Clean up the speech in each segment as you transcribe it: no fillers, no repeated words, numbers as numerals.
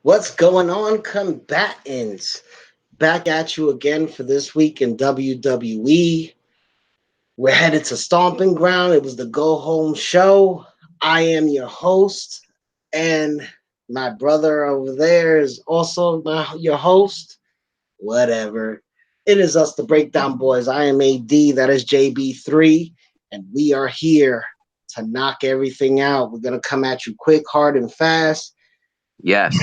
What's going on, combatants? Back at you again for this week in WWE. We're headed to Stomping Ground. It was the go home show. I am your host, and my brother over there is also your host. Whatever. It is us, the Breakdown Boys. I am AD, that is JB3, and we are here to knock everything out. We're going to come at you quick, hard, and fast. Yes.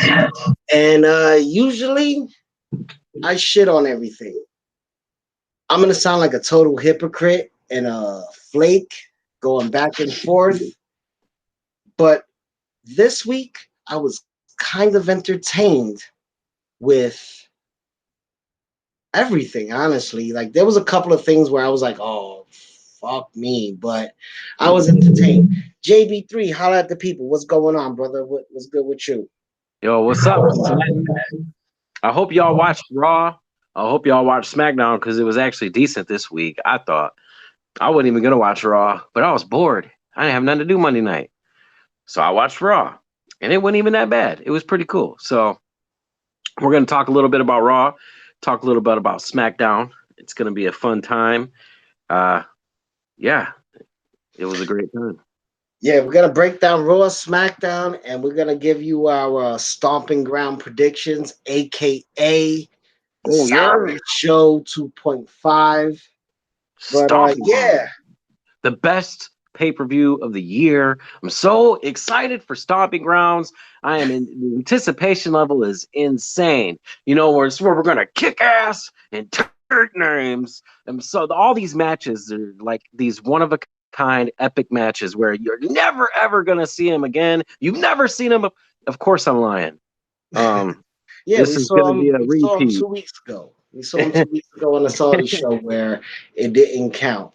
And usually I shit on everything. I'm gonna sound like a total hypocrite and a flake going back and forth. But this week I was kind of entertained with everything, honestly. Like there was a couple of things where I was like, oh fuck me, but I was entertained. JB3, holla at the people. What's going on, brother? What's good with you? Yo, what's up? I hope y'all watched Raw. I hope y'all watched SmackDown because it was actually decent this week. I thought I wasn't even gonna watch Raw, but I was bored. I didn't have nothing to do Monday night, so I watched Raw, and it wasn't even that bad. It was pretty cool. So we're gonna talk a little bit about Raw, talk a little bit about SmackDown. It's gonna be a fun time. Yeah, it was a great time. Yeah, we're gonna break down Raw, SmackDown, and we're gonna give you our Stomping Ground predictions, aka the Silent Show 2.5. But yeah, the best pay-per-view of the year. I'm so excited for Stomping Grounds. I am in the anticipation level is insane. You know, where we're gonna kick ass and turn names. And so all these matches are like these one of a kind epic matches where you're never ever gonna see him again. You've never seen him. Of course, I'm lying. yeah, This is gonna be a we saw him repeat. 2 weeks ago. We saw him 2 weeks ago on the Saudi show where it didn't count.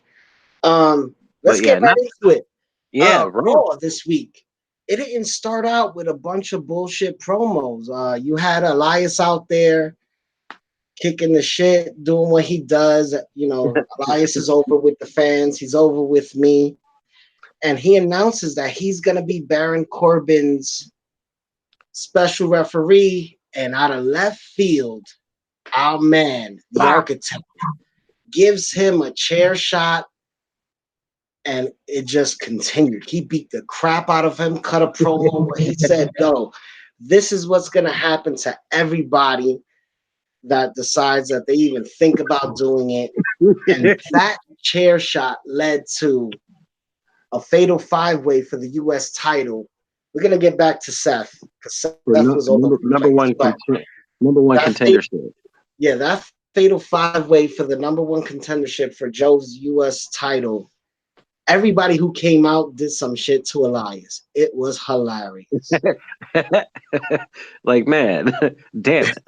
Let's get right into it. Raw this week. It didn't start out with a bunch of bullshit promos. You had Elias out there kicking the shit, doing what he does. You know, Elias is over with the fans. He's over with me. And he announces that he's going to be Baron Corbin's special referee. And out of left field, our man, the architect, gives him a chair shot. And it just continued. He beat the crap out of him, cut a promo where he said, yo, this is what's going to happen to everybody that decides that they even think about doing it. And that chair shot led to a fatal five-way for the U.S. title. We're going to get back to Seth because Seth was over number one contendership. Yeah, that fatal five-way for the number one contendership for Joe's U.S. title. Everybody who came out did some shit to Elias. It was hilarious. Like, man, damn it.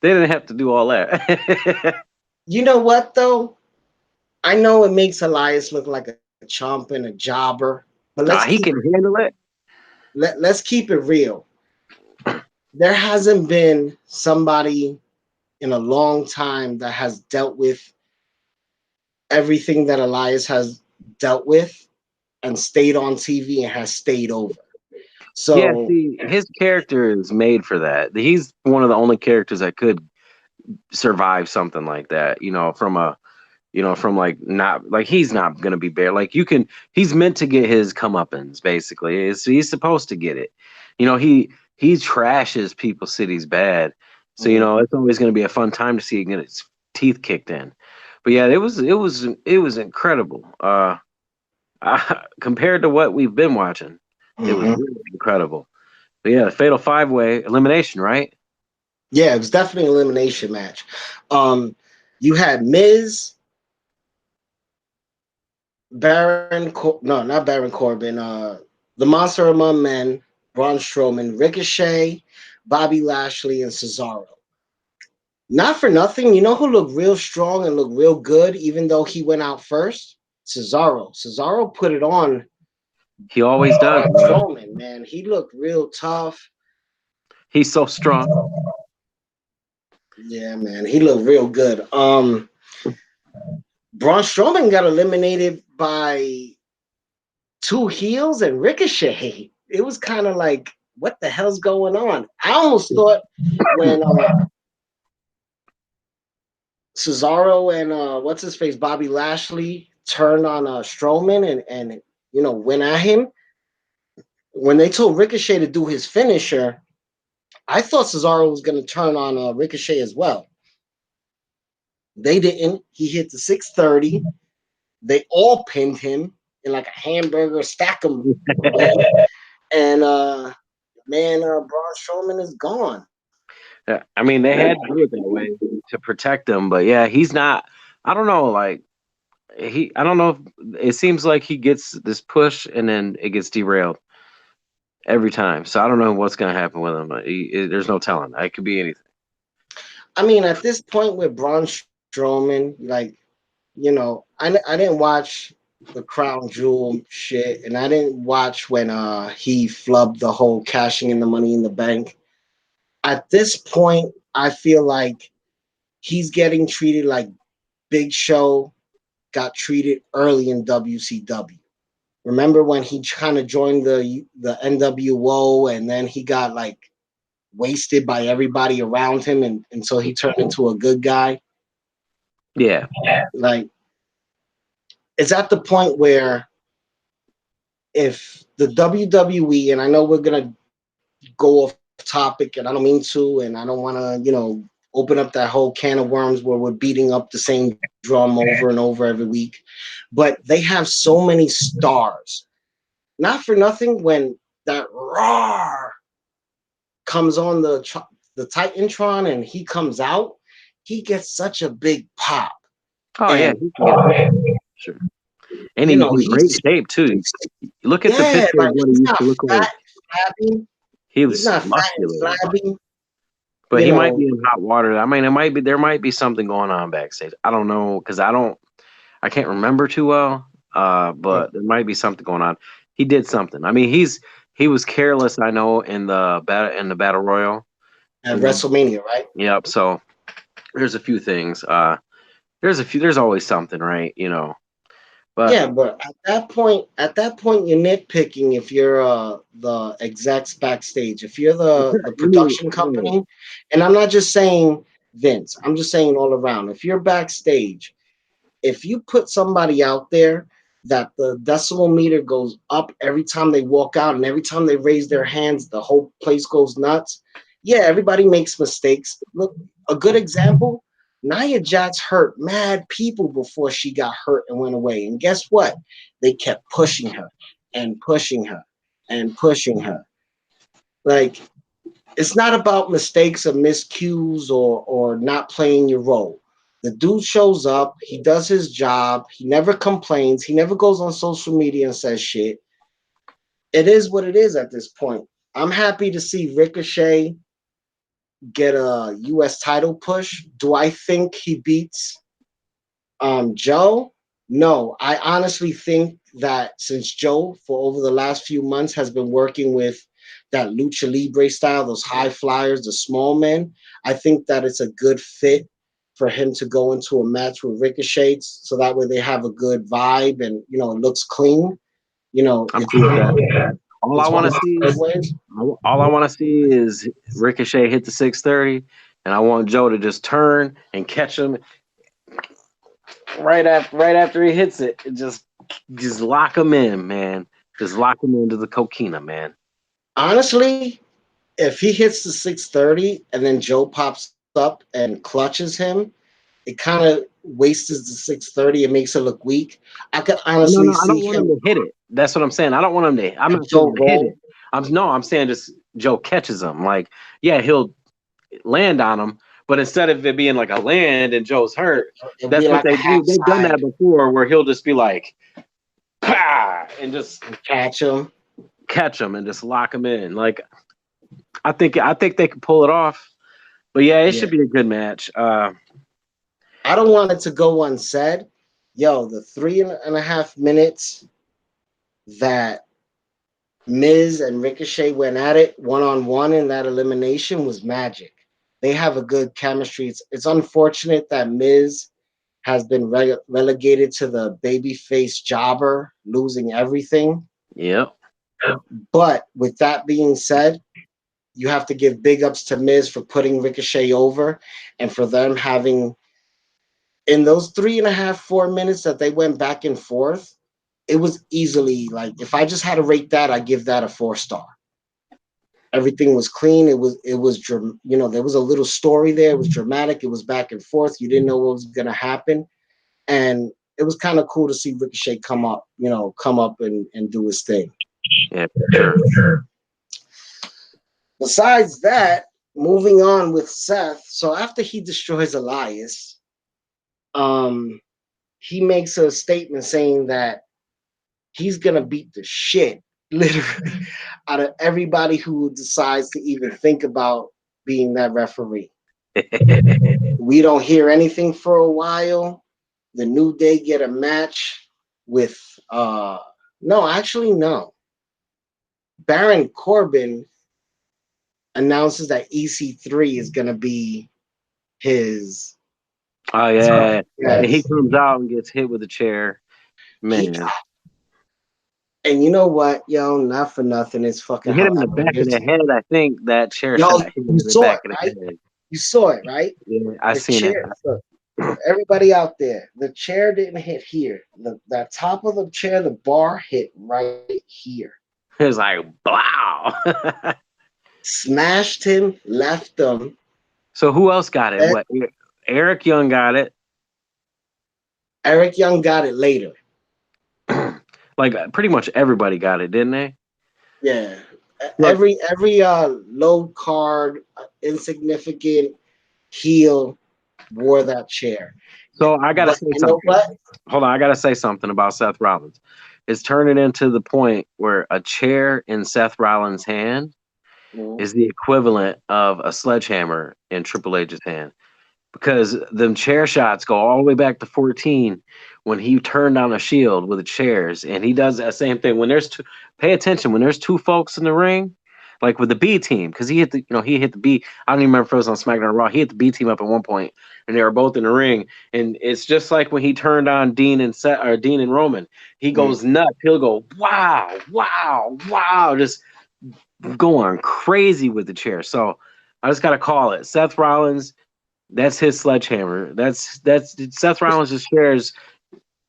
They didn't have to do all that. You know what, though? I know it makes Elias look like a chump and a jobber, but he can handle it. Let's keep it real. There hasn't been somebody in a long time that has dealt with everything that Elias has dealt with and stayed on TV and has stayed over. So yeah, see, his character is made for that. He's one of the only characters that could survive something like that. From like not like he's not gonna be bare. Like he's meant to get his comeuppance. Basically, he's supposed to get it. He trashes people's cities bad. So it's always gonna be a fun time to see him get his teeth kicked in. But yeah, it was incredible. Compared to what we've been watching, it was really incredible. But yeah, the fatal five-way elimination, right? Yeah, it was definitely an elimination match. You had Miz, not Baron Corbin, the Monster Among Men, Braun Strowman, Ricochet, Bobby Lashley, and Cesaro. Not for nothing, you know who looked real strong and looked real good, even though he went out first? Cesaro. Cesaro put it on. He always does. Strowman, man, he looked real tough. He's so strong. Yeah, man, he looked real good. Braun Strowman got eliminated by two heels and Ricochet. It was kind of like what the hell's going on? I almost thought when Cesaro and what's his face, Bobby Lashley turned on Strowman and went at him. When they told Ricochet to do his finisher, I thought Cesaro was going to turn on Ricochet as well. They didn't. He hit the 630. They all pinned him in like a hamburger, stack him. And Braun Strowman is gone. Yeah, I mean, they had to do it that way to protect him, but yeah, he's not. I don't know, like I don't know. It seems like he gets this push and then it gets derailed every time. So I don't know what's going to happen with him. There's no telling. It could be anything. I mean, at this point with Braun Strowman, like, I didn't watch the Crown Jewel shit, and I didn't watch when he flubbed the whole cashing in the Money in the Bank. At this point, I feel like he's getting treated like Big Show got treated early in WCW. Remember when he kind of joined the NWO and then he got like wasted by everybody around him and until he turned into a good guy? Yeah. Like, it's at the point where if the WWE, and I know we're going to go off topic and I don't mean to, and I don't want to, open up that whole can of worms where we're beating up the same drum over and over every week, but they have so many stars. Not for nothing, when that Raw comes on the Titantron and he comes out, he gets such a big pop. Oh, and, yeah. Sure. And he's in great shape, too. Look at the picture of what he used to look like. He's not muscular. But he might be in hot water. I mean, there might be something going on backstage. I don't know, because I can't remember too well. But there might be something going on. He did something. I mean, he was careless, I know, in the battle royal. At WrestleMania, right? Yep. So there's a few things. There's always something, right? But yeah, but at that point, you're nitpicking if you're the execs backstage, if you're the production company, and I'm not just saying Vince, I'm just saying all around. If you're backstage, if you put somebody out there that the decimal meter goes up every time they walk out and every time they raise their hands, the whole place goes nuts. Yeah, everybody makes mistakes. Look, a good example. Nia Jax hurt mad people before she got hurt and went away. And guess what? They kept pushing her and pushing her and pushing her. Like, it's not about mistakes or miscues or not playing your role. The dude shows up. He does his job. He never complains. He never goes on social media and says shit. It is what it is at this point. I'm happy to see Ricochet get a U.S. title push. Do I think he beats Joe? No. I honestly think that since Joe, for over the last few months, has been working with that lucha libre style, those high flyers, the small men, I think that it's a good fit for him to go into a match with Ricochet, so that way they have a good vibe and it looks clean. I'm cool with that. All I want to see is Ricochet hit the 630, and I want Joe to just turn and catch him right after he hits it. Just lock him in, man. Just lock him into the coquina, man. Honestly, if he hits the 630 and then Joe pops up and clutches him, it kind of wastes the 630 and makes it look weak. I could honestly see I don't want him to hit it. That's what I'm saying. I don't want him to. I'm not saying hit it. I'm saying just Joe catches him. Like, yeah, he'll land on him, but instead of it being like a land and Joe's hurt, that's what they do. They've done that before, where he'll just be like, "Pah!" and just catch him and just lock him in. Like, I think they can pull it off. But yeah, it should be a good match. I don't want it to go unsaid. Yo, the 3.5 minutes that Miz and Ricochet went at it one-on-one in that elimination was magic. They have a good chemistry. It's unfortunate that Miz has been relegated to the babyface jobber, losing everything. Yep. But with that being said, you have to give big ups to Miz for putting Ricochet over, and for them having in those 3.5, 4 minutes that they went back and forth. It was easily like if I just had to rate that, I give that a 4-star. Everything was clean. It was there was a little story there. It was dramatic. It was back and forth. You didn't know what was gonna happen, and it was kind of cool to see Ricochet come up and do his thing. Yeah, sure. Besides that, moving on with Seth. So after he destroys Elias, he makes a statement saying that he's gonna beat the shit literally out of everybody who decides to even think about being that referee. We don't hear anything for a while. The New Day get a match with no. Baron Corbin announces that EC3 is gonna be his. Oh yeah. Yes. He comes out and gets hit with a chair. Man. And you know what, yo, not for nothing. It's fucking hit him in the back of the head. I think that chair shot hit him in the back of the head. You saw it, right? Yeah, I seen it. Look, everybody out there, the chair didn't hit here. The top of the chair, the bar hit right here. It was like, wow. Smashed him, left him. So who else got it? What? Eric Young got it. Eric Young got it later. Like pretty much everybody got it, didn't they? Yeah. Look, every low card, insignificant heel wore that chair. So I gotta say something. Hold on, I gotta say something about Seth Rollins. It's turning into the point where a chair in Seth Rollins' hand is the equivalent of a sledgehammer in Triple H's hand. Because them chair shots go all the way back to 14 when he turned on a Shield with the chairs, and he does that same thing when there's pay attention when there's two folks in the ring, like with the B team, because he hit the B. I don't even remember if it was on SmackDown or Raw. He hit the B team up at one point, and they were both in the ring, and it's just like when he turned on Dean and Roman. He goes nuts. He'll go wow, just going crazy with the chair. So I just gotta call it Seth Rollins. That's his sledgehammer. That's Seth Rollins just shares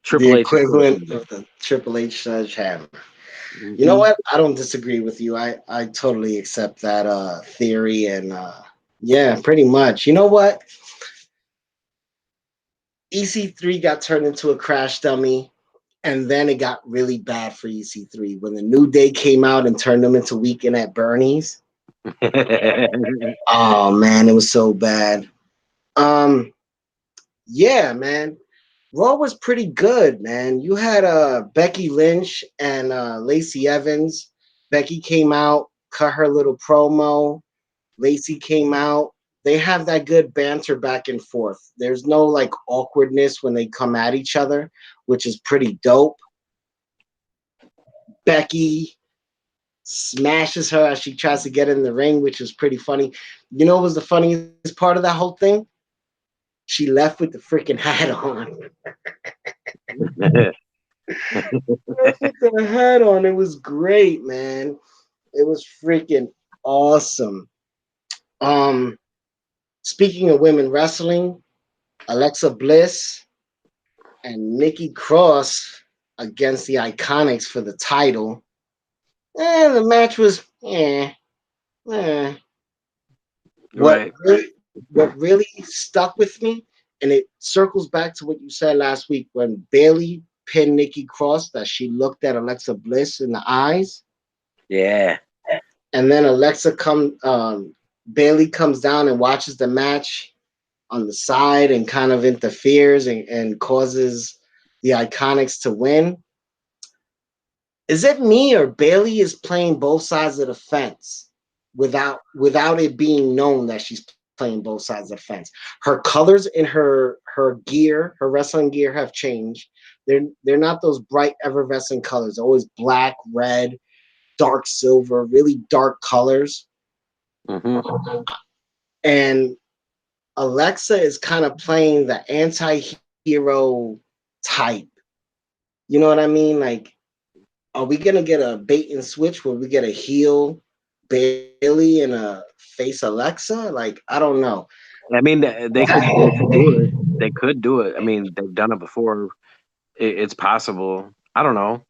Triple H equivalent of the Triple H sledgehammer. Mm-hmm. You know what? I don't disagree with you. I totally accept that theory, and yeah, pretty much. You know what? EC3 got turned into a crash dummy, and then it got really bad for EC3 when the New Day came out and turned them into Weekend at Bernie's. Oh man, it was so bad. Yeah, man. Raw was pretty good, man. You had Becky Lynch and Lacey Evans. Becky came out, cut her little promo. Lacey came out. They have that good banter back and forth. There's no like awkwardness when they come at each other, which is pretty dope. Becky smashes her as she tries to get in the ring, which is pretty funny. You know what was the funniest part of that whole thing? She left with the freaking hat on. Left with the hat on. It was great, man. It was freaking awesome. Speaking of women wrestling, Alexa Bliss and Nikki Cross against the Iconics for the title. And the match was Right. What really stuck with me, and it circles back to what you said last week when Bayley pinned Nikki Cross, that she looked at Alexa Bliss in the eyes. Yeah. And then Bayley comes down and watches the match on the side and kind of interferes and causes the Iconics to win. Is it me or Bayley is playing both sides of the fence without it being known that she's playing both sides of the fence? Her colors in her gear, her wrestling gear, have changed. They're not those bright effervescent colors. Always black, red, dark silver, really dark colors. Mm-hmm. And Alexa is kind of playing the anti-hero type. You know what I mean? Like, are we gonna get a bait and switch where we get a heel Bailey and a face Alexa? Like, I don't know. I mean, they could do it. They could do it. I mean, they've done it before. It's possible. I don't know.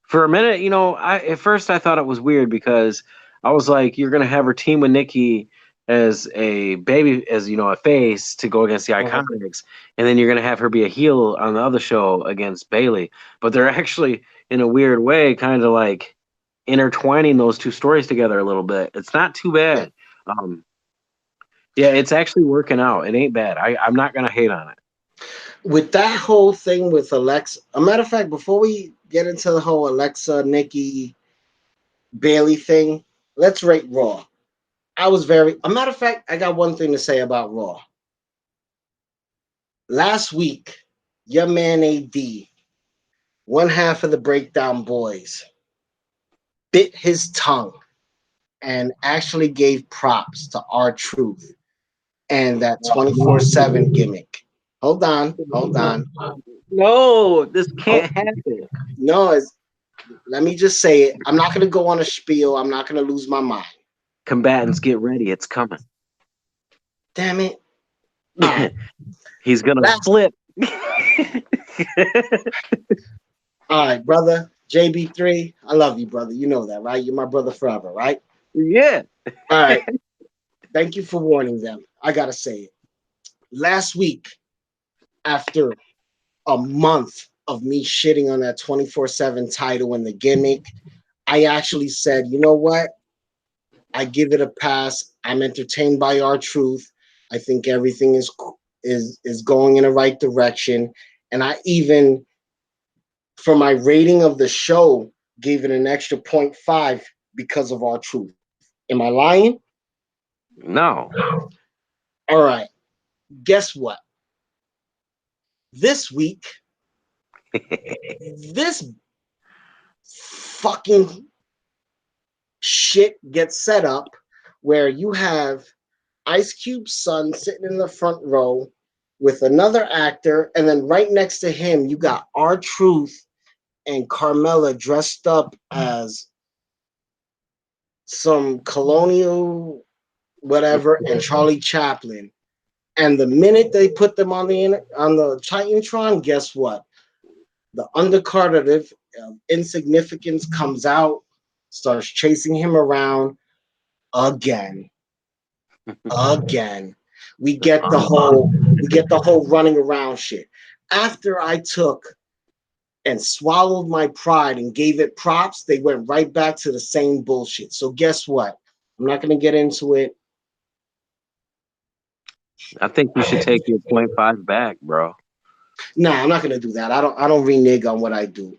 For a minute, at first I thought it was weird because I was like, you're gonna have her team with Nikki as a baby, as a face to go against the Iconics, and then you're gonna have her be a heel on the other show against Bailey. But they're actually, in a weird way, kind of like intertwining those two stories together a little bit. It's not too bad. Yeah, it's actually working out. It ain't bad. I'm not gonna hate on it. With that whole thing with Alexa, a matter of fact, before we get into the whole Alexa, Nikki, Bailey thing, let's rate Raw. A matter of fact, I got one thing to say about Raw. Last week, your man AD, one half of the Breakdown Boys, bit his tongue and actually gave props to R-Truth and that 24/7 gimmick. Hold on. No, this can't happen. No, let me just say it. I'm not going to go on a spiel. I'm not going to lose my mind. Combatants, get ready. It's coming. Damn it. He's going to flip. All right, brother. JB3, I love you, brother. You know that, right? You're my brother forever, right? Yeah. All right. Thank you for warning them. I got to say it. Last week, after a month of me shitting on that 24/7 title and the gimmick, I actually said, you know what? I give it a pass. I'm entertained by R-Truth. I think everything is going in the right direction. And I even, for my rating of the show, gave it an extra 0.5 because of R-Truth. Am I lying? No. All right. Guess what? This week, this fucking shit gets set up where you have Ice Cube's son sitting in the front row with another actor, and then right next to him, you got R-Truth and Carmella dressed up as some colonial whatever and Charlie Chaplin. And the minute they put them on the Titantron, guess what? The undercard of Insignificance comes out, starts chasing him around again. We get the whole running around shit. After I took and swallowed my pride and gave it props, they went right back to the same bullshit. So guess what? I'm not going to get into it. I think you should take your 0.5 back, bro. Nah, I'm not going to do that. I don't renege on what I do.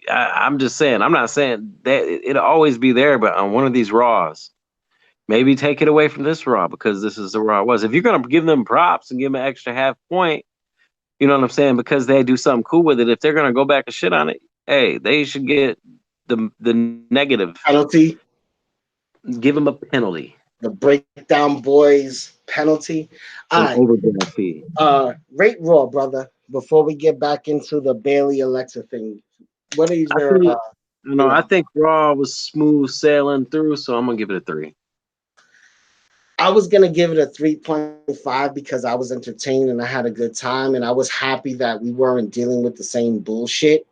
I'm just saying. I'm not saying that it'll always be there, but on one of these Raws, maybe take it away from this Raw because this is the Raw it was. If you're gonna give them props and give them an extra half point, you know what I'm saying? Because they do something cool with it. If they're gonna go back and shit on it, hey, they should get the negative penalty. Give them a penalty. The Breakdown Boys penalty. Overdraft fee. Rate Raw, brother. Before we get back into the Bailey Alexa thing, what is your? I think Raw was smooth sailing through, so I'm gonna give it a 3. I was gonna give it a 3.5 because I was entertained and I had a good time, and I was happy that we weren't dealing with the same bullshit.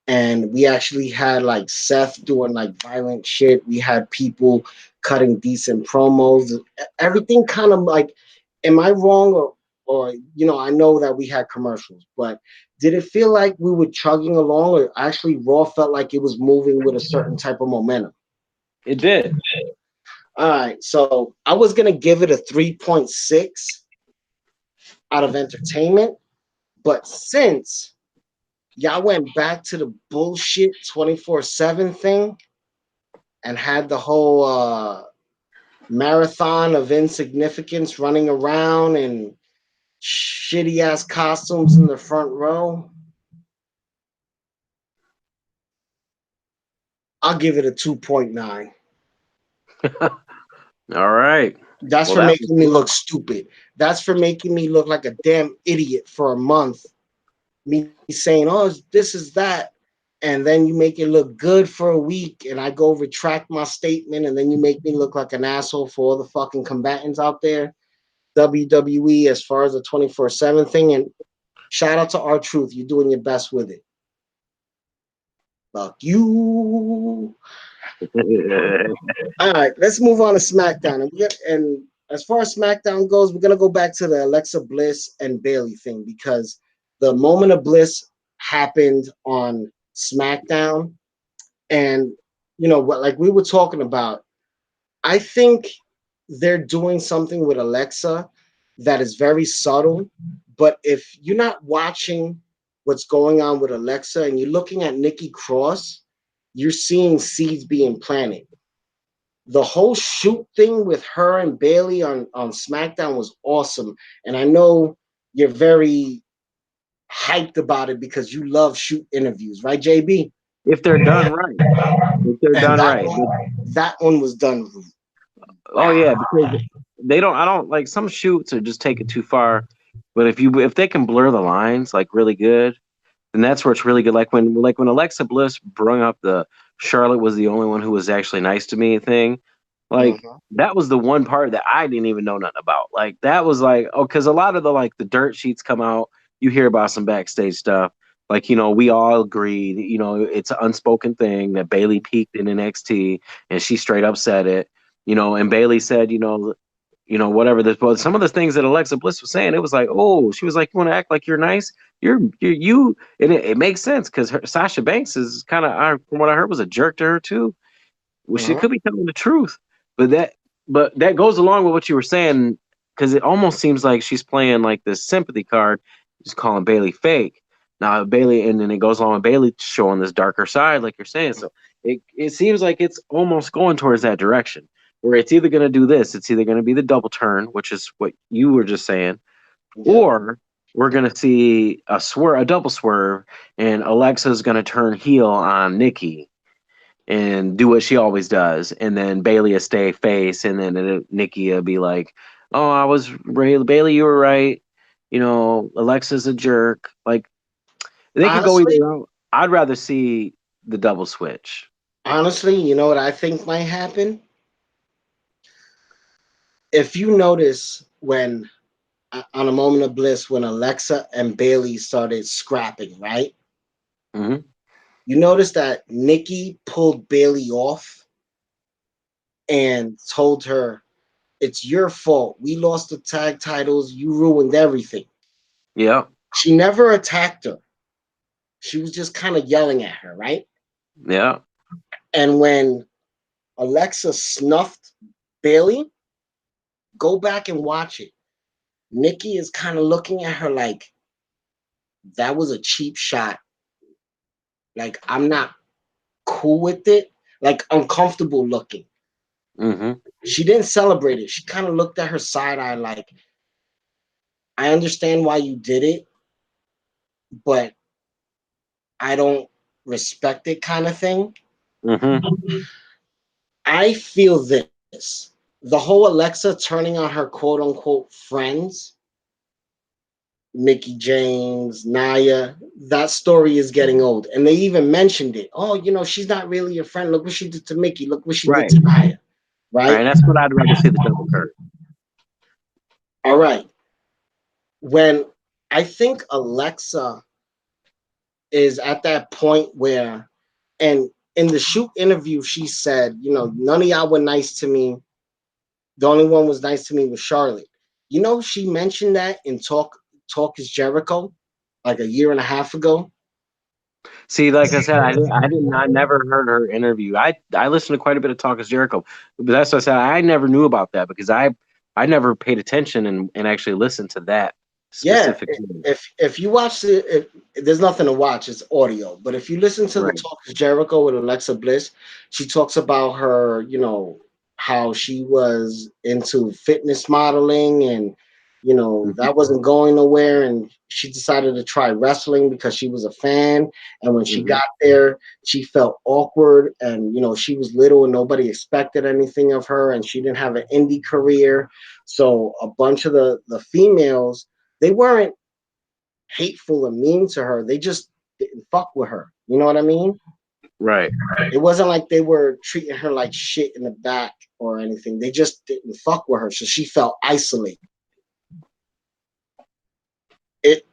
And we actually had like Seth doing like violent shit. We had people cutting decent promos. Everything kind of like, am I wrong or I know that we had commercials, but did it feel like we were chugging along, or actually Raw felt like it was moving with a certain type of momentum? It did. All right, so I was gonna give it a 3.6 out of entertainment, but since y'all went back to the bullshit 24/7 thing and had the whole marathon of Insignificance running around and shitty ass costumes in the front row, I'll give it a 2.9. All right. That's for making me look stupid. That's for making me look like a damn idiot for a month. Me saying, oh, this is that. and then you make it look good for a week, and I go retract my statement, and then you make me look like an asshole for all the fucking combatants out there. WWE, as far as the 24/7 thing, and shout out to R-Truth, you're doing your best with it. Fuck you. All right, let's move on to SmackDown. And as far as SmackDown goes, we're gonna go back to the Alexa Bliss and Bayley thing, because the moment of bliss happened on SmackDown, and you know what, like we were talking about, I think they're doing something with Alexa that is very subtle. But if you're not watching what's going on with Alexa and you're looking at Nikki Cross, you're seeing seeds being planted. The whole shoot thing with her and Bayley on SmackDown was awesome. And I know you're very hyped about it because you love shoot interviews, right, JB? If they're done right. If they're And done right. That one was done. Oh yeah, because I don't like, some shoots are just take it too far. But if they can blur the lines like really good, then that's where it's really good. Like when Alexa Bliss brung up the Charlotte was the only one who was actually nice to me thing. Like that was the one part that I didn't even know nothing about. Like that was like, oh, because a lot of the dirt sheets come out, you hear about some backstage stuff. Like, we all agreed, it's an unspoken thing that Bayley peaked in NXT and she straight up said it, and Bayley said, whatever this was. Some of the things that Alexa Bliss was saying, it was like, oh, she was like, you want to act like you're nice? And it makes sense because Sasha Banks is kind of, from what I heard, was a jerk to her too. Well, she could be telling the truth, but that goes along with what you were saying, because it almost seems like she's playing like this sympathy card, just calling Bayley fake. Now Bayley, and then it goes along with Bayley showing this darker side, like you're saying. So it seems like it's almost going towards that direction, where it's either going to do this, it's either going to be the double turn, which is what you were just saying, or we're going to see a double swerve, and Alexa's going to turn heel on Nikki and do what she always does, and then Bayley will stay face, and then Nikki will be like, "Oh, Bayley, you were right. Alexa's a jerk." Like they could go either route. I'd rather see the double switch. Honestly, you know what I think might happen? If you notice when on a moment of bliss, when Alexa and Bayley started scrapping, right? Mm-hmm. You notice that Nikki pulled Bayley off and told her, "It's your fault. We lost the tag titles. You ruined everything." Yeah. She never attacked her. She was just kind of yelling at her, right? Yeah. And when Alexa snuffed Bayley, go back and watch it. Nikki is kind of looking at her like, that was a cheap shot. Like, I'm not cool with it. Like, uncomfortable looking. Mm-hmm. She didn't celebrate it. She kind of looked at her side eye like, I understand why you did it, but I don't respect it, kind of thing. Mm-hmm. I feel this. The whole Alexa turning on her quote unquote friends, Mickey James, Naya, that story is getting old. And they even mentioned it. Oh, she's not really your friend. Look what she did to Mickey. Look what she did to Naya. Right? Right. That's what I'd rather see, the double turn. All right. When I think Alexa is at that point where, and in the shoot interview, she said, none of y'all were nice to me. The only one was nice to me was Charlotte. She mentioned that in Talk is Jericho, like a year and a half ago. See, like I said, I never heard her interview. I listened to quite a bit of Talk is Jericho, but that's what I said. I never knew about that because I never paid attention and actually listened to that specific. Yeah, if you watch it, there's nothing to watch. It's audio. But if you listen to the Talk is Jericho with Alexa Bliss, she talks about her, how she was into fitness modeling and that wasn't going nowhere, and she decided to try wrestling because she was a fan. And when she got there, she felt awkward, and she was little and nobody expected anything of her, and she didn't have an indie career. So a bunch of the females, they weren't hateful and mean to her. They just didn't fuck with her. You know what I mean? Right. It wasn't like they were treating her like shit in the back or anything. They just didn't fuck with her, so she felt isolated.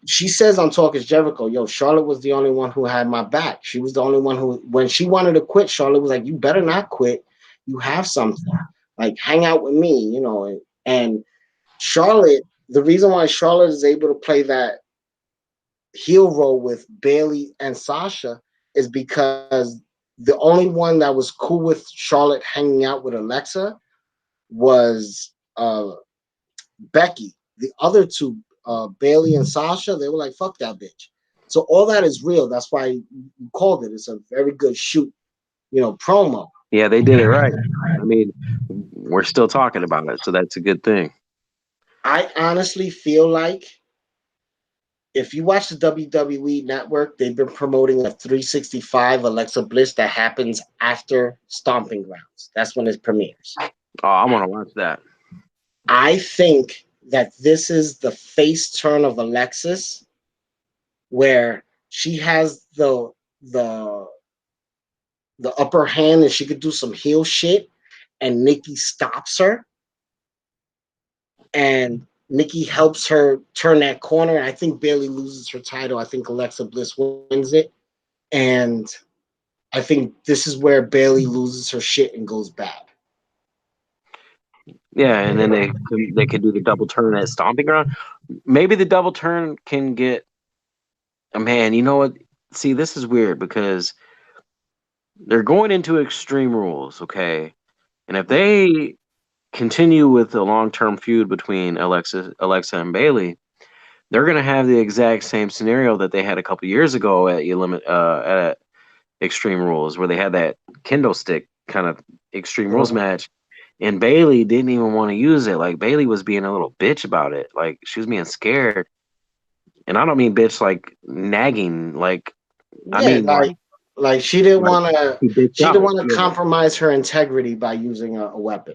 She says on Talk is Jericho, yo, Charlotte was the only one who had my back. She was the only one who, when she wanted to quit, Charlotte was like, you better not quit. You have something. Like, hang out with me, you know. And Charlotte, the reason why Charlotte is able to play that heel role with Bayley and Sasha is because the only one that was cool with Charlotte hanging out with Alexa was Becky. The other two, Bayley and Sasha, they were like, fuck that bitch. So all that is real. That's why you called it. It's a very good shoot, you know, promo. Yeah, they did it right. I mean, we're still talking about it, so that's a good thing. I honestly feel like if you watch the WWE Network, they've been promoting a 365 Alexa Bliss that happens after Stomping Grounds. That's when it premieres. Oh, I want to watch that. I think that this is the face turn of Alexis, where she has the upper hand and she could do some heel shit, and Nikki stops her, and Nikki helps her turn that corner. I think Bayley loses her title. I think Alexa Bliss wins it, and I think this is where Bayley loses her shit and goes bad. Yeah, and then they could do the double turn at Stomping Ground. Maybe the double turn can get. Man, you know what? See, this is weird because they're going into Extreme Rules, okay? And if they continue with the long-term feud between Alexa and Bayley, they're going to have the exact same scenario that they had a couple years ago at Extreme Rules, where they had that kendo stick kind of Extreme Rules match, and Bayley didn't even want to use it. Like, Bayley was being a little bitch about it. Like, she was being scared. And I don't mean bitch like nagging. Like, I mean like she didn't want to compromise her integrity by using a weapon.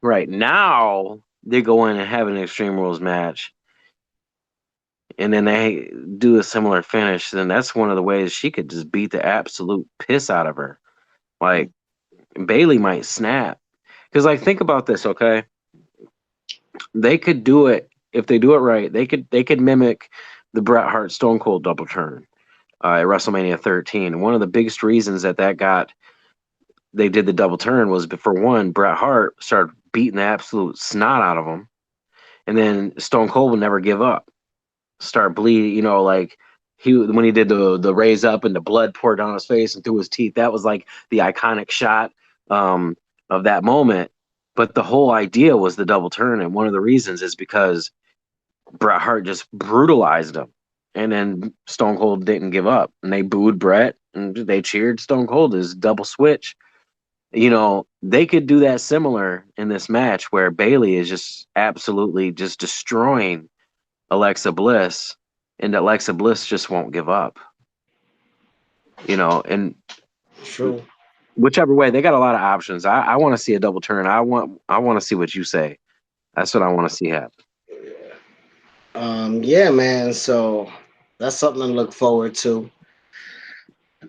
Right. Now they go in and have an Extreme Rules match, and then they do a similar finish. Then that's one of the ways she could just beat the absolute piss out of her. Like, Bayley might snap. Because, like, think about this, okay? They could do it if they do it right. They could mimic the Bret Hart Stone Cold double turn at WrestleMania 13. One of the biggest reasons that they did the double turn was, for one, Bret Hart started beating the absolute snot out of him, and then Stone Cold would never give up. Start bleeding, you know, like when he did the raise up and the blood poured down his face and through his teeth. That was like the iconic shot of that moment. But the whole idea was the double turn, and one of the reasons is because Bret Hart just brutalized him, and then Stone Cold didn't give up, and they booed Bret and they cheered Stone Cold his double switch. You know, they could do that similar in this match where Bayley is just absolutely just destroying Alexa Bliss, and Alexa Bliss just won't give up. You know, and true. Whichever way, they got a lot of options. I want to see a double turn. I want to see what you say. That's what I want to see happen. Yeah, man. So that's something to look forward to.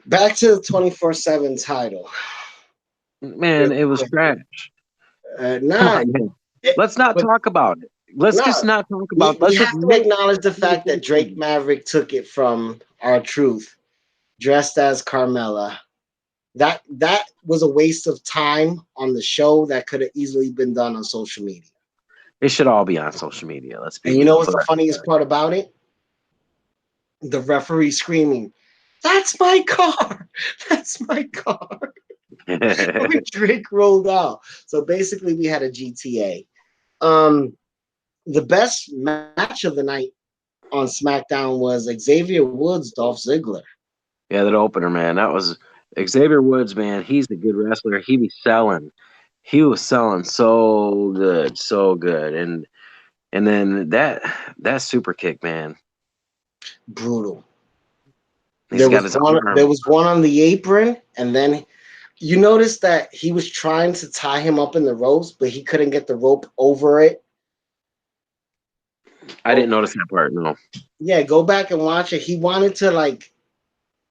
Back to the 24/7 title. Man, it was trash. Let's not talk about it. Let's just not talk about it. We have to acknowledge the fact that Drake Maverick took it from R-Truth, dressed as Carmella. That was a waste of time on the show that could have easily been done on social media. It should all be on social media. Let's be. And you know what's the funniest part about it? The referee screaming, "That's my car! That's my car!" when Drake rolled out. So basically, we had a GTA. The best match of the night on SmackDown was Xavier Woods, Dolph Ziggler. Yeah, that opener, man. That was Xavier Woods, man. He's a good wrestler. He was selling so good, and then that super kick, man, brutal. There was one on the apron, and then you noticed that he was trying to tie him up in the ropes, but he couldn't get the rope over it. I didn't notice that part, no. Yeah, go back and watch it. He wanted to, like,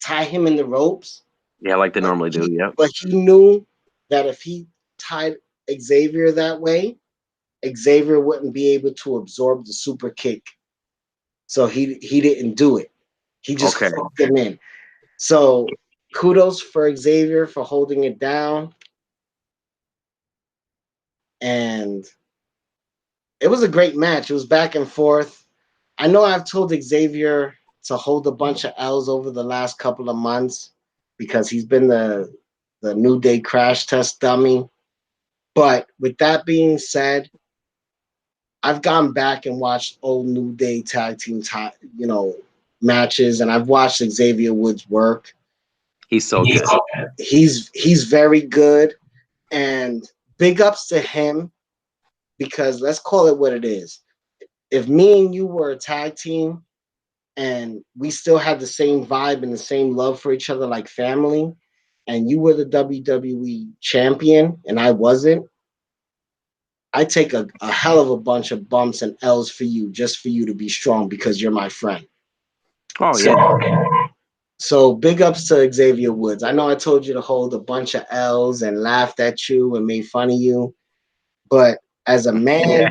tie him in the ropes. Yeah, like they normally do. Yeah. But he knew that if he tied Xavier that way, Xavier wouldn't be able to absorb the super kick. So he didn't do it. He just hooked him in. So kudos for Xavier for holding it down. And it was a great match. It was back and forth. I know I've told Xavier to hold a bunch of L's over the last couple of months because he's been the New Day crash test dummy. But with that being said, I've gone back and watched old New Day tag team, matches, and I've watched Xavier Woods work. He's so good. He's very good, and big ups to him because let's call it what it is. If me and you were a tag team and we still had the same vibe and the same love for each other like family, and you were the WWE champion and I wasn't, I take a hell of a bunch of bumps and L's for you just for you to be strong because you're my friend. Oh, yeah. So big ups to Xavier Woods. I know I told you to hold a bunch of L's and laughed at you and made fun of you, but as a man,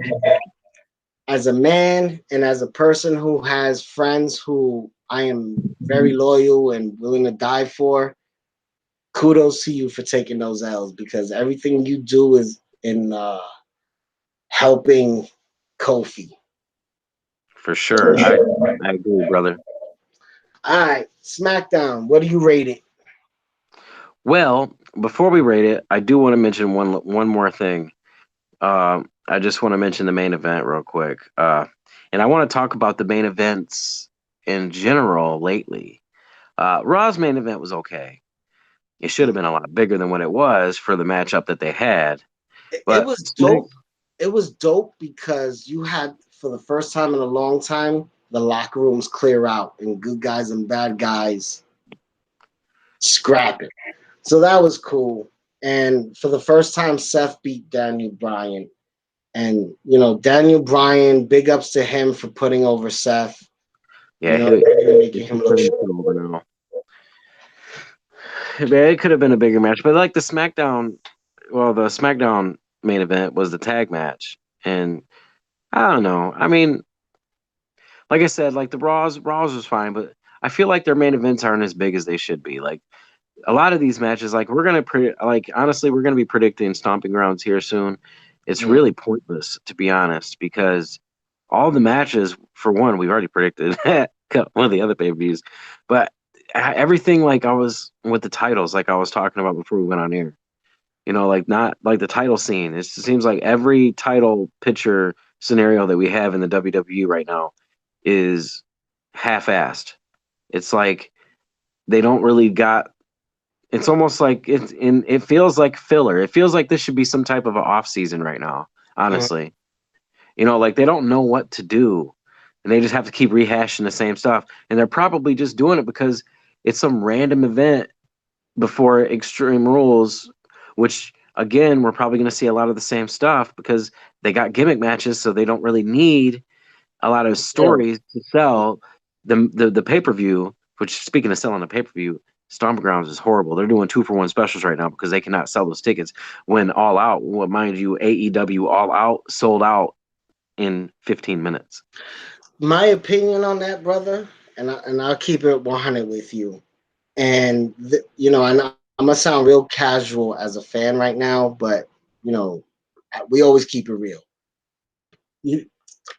and as a person who has friends who I am very loyal and willing to die for, kudos to you for taking those L's because everything you do is in helping Kofi. For sure. I agree, brother. All right, SmackDown. What do you rate it? Well, before we rate it, I do want to mention one more thing. I just want to mention the main event real quick. And I want to talk about the main events in general lately. Raw's main event was okay. It should have been a lot bigger than what it was for the matchup that they had. But it was dope. It was dope because you had, for the first time in a long time, the locker rooms clear out and good guys and bad guys scrap it. So that was cool. And for the first time, Seth beat Daniel Bryan. And, Daniel Bryan, big ups to him for putting over Seth. Yeah, making him look over now. It could have been a bigger match, but like the SmackDown main event was the tag match. And I don't know. I mean, like I said, like the Raws was fine, but I feel like their main events aren't as big as they should be. Like a lot of these matches, like honestly, we're gonna be predicting Stomping Grounds here soon. It's really pointless, to be honest, because all the matches, for one, we've already predicted one of the other pay-per-views, but everything, like I was with the titles, like I was talking about before we went on air, like not like the title scene. It seems like every title picture scenario that we have in the WWE right now is half-assed. It's like they don't really got. It's almost like it feels like filler. It feels like this should be some type of an off season right now, honestly. Like they don't know what to do and they just have to keep rehashing the same stuff. And they're probably just doing it because it's some random event before Extreme Rules, which again, we're probably going to see a lot of the same stuff because they got gimmick matches. So they don't really need a lot of stories to sell the pay-per-view, which, speaking of selling the pay-per-view, Stomping Grounds is horrible. They're doing 2-for-1 specials right now because they cannot sell those tickets. When All Out, mind you, AEW All Out sold out in 15 minutes. My opinion on that, brother, and I'll keep it 100 with you. And and I'm gonna sound real casual as a fan right now, but we always keep it real.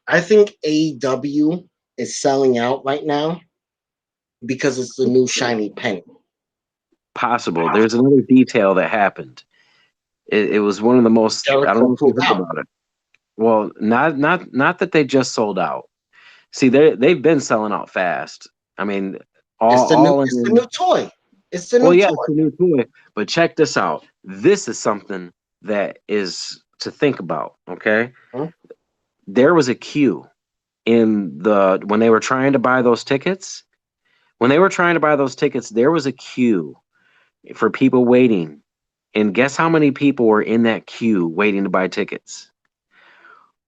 I think AEW is selling out right now because it's the new shiny penny. Possible. There's another detail that happened. It was one of the most. I don't know if you heard about it. Well, not that they just sold out. See, they've been selling out fast. I mean, it's the new toy. It's the new toy. It's the new toy. But check this out. This is something that is to think about. Okay, there was a queue when they were trying to buy those tickets. When they were trying to buy those tickets, there was a queue for people waiting. And guess how many people were in that queue waiting to buy tickets?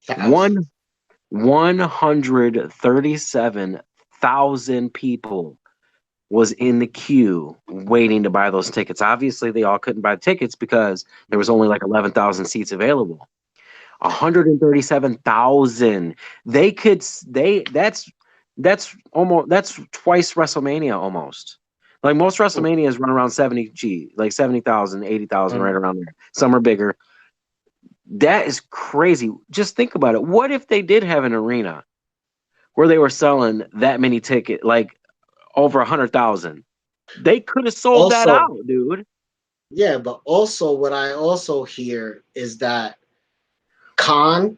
137,000 people was in the queue waiting to buy those tickets. Obviously, they all couldn't buy tickets because there was only like 11,000 seats available. 137,000. That's twice WrestleMania almost. Like most WrestleManias run around 70,000, 80,000, right around there. Some are bigger. That is crazy. Just think about it. What if they did have an arena where they were selling that many tickets, like over 100,000? They could have sold that out, dude. Yeah, but also what I also hear is that Khan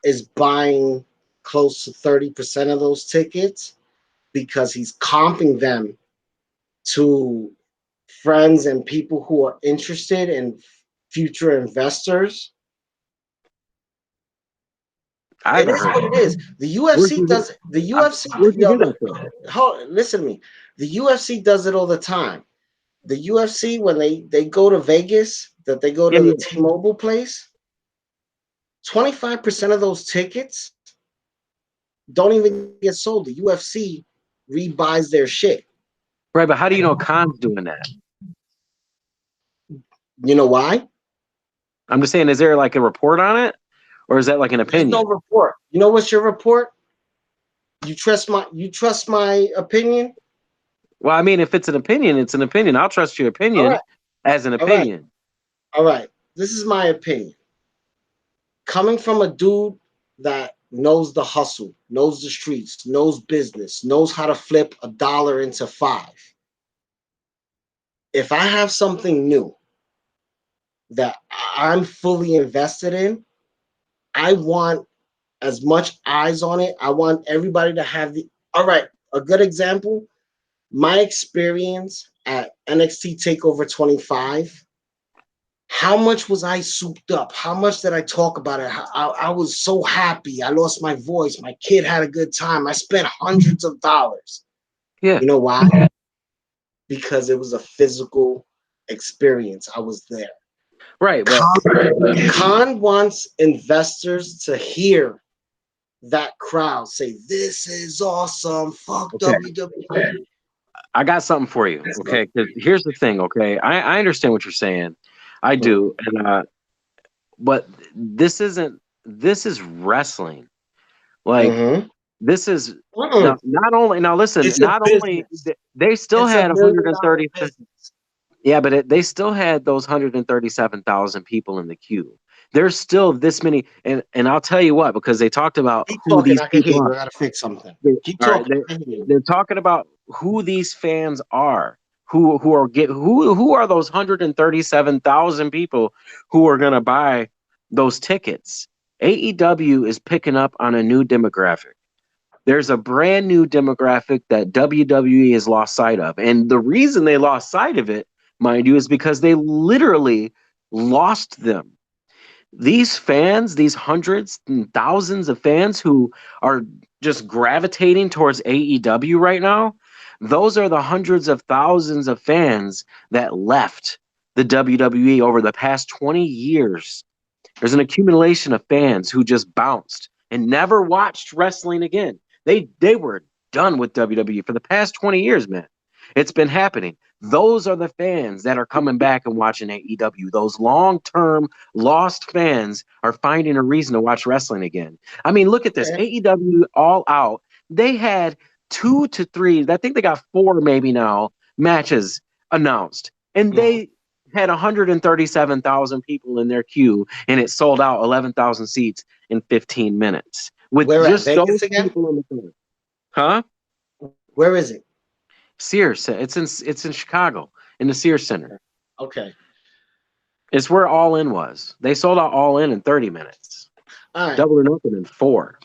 is buying close to 30% of those tickets because he's comping them to friends and people who are interested in future investors. It is what it is. The UFC does it. The UFC. Listen to me. The UFC does it all the time. The UFC, when they go to Vegas, that they go to the T-Mobile place, 25% of those tickets don't even get sold. The UFC rebuys their shit. Right, but how do you know Khan's doing that? You know why? I'm just saying, is there like a report on it? Or is that like an opinion? There's no report. You know what's your report? You trust my opinion? Well, I mean, if it's an opinion, it's an opinion. I'll trust your opinion as an opinion. All right. This is my opinion. Coming from a dude that knows the hustle, knows the streets, knows business, knows how to flip $1 into $5. If I have something new that I'm fully invested in, I want as much eyes on it. I want everybody to have a good example. My experience at NXT TakeOver 25. How much was I souped up? How much did I talk about it? I was so happy. I lost my voice. My kid had a good time. I spent hundreds of dollars. Yeah. You know why? Because it was a physical experience. I was there. Right. Khan wants investors to hear that crowd say, "This is awesome. Fuck WWE." I got something for you. Okay. Because here's the thing. Okay. I understand what you're saying. I do. And but this is wrestling. Like this is not only they still had 130. Yeah, but they still had those 137,000 people in the queue. There's still this many, and I'll tell you what, because they talked about who these people are. I gotta fix something. Keep talking. They're talking about who these fans are. Who are those 137,000 people who are gonna buy those tickets? AEW is picking up on a new demographic. There's a brand new demographic that WWE has lost sight of. And the reason they lost sight of it, mind you, is because they literally lost them. These fans, these hundreds and thousands of fans who are just gravitating towards AEW right now, those are the hundreds of thousands of fans that left the WWE over the past 20 years. There's an accumulation of fans who just bounced and never watched wrestling again. They were done with WWE for the past 20 years, man. It's been happening. Those are the fans that are coming back and watching AEW. Those long-term lost fans are finding a reason to watch wrestling again. I mean, look at this. AEW All Out, they had 2 to 3, I think they got 4 maybe now, matches announced. And they had 137,000 people in their queue, and it sold out 11,000 seats in 15 minutes. With just those people in the queue. Huh? Where is it? Sears. It's in Chicago, in the Sears Center. Okay. It's where All In was. They sold out All In 30 minutes. All right. Double or Nothing in 4.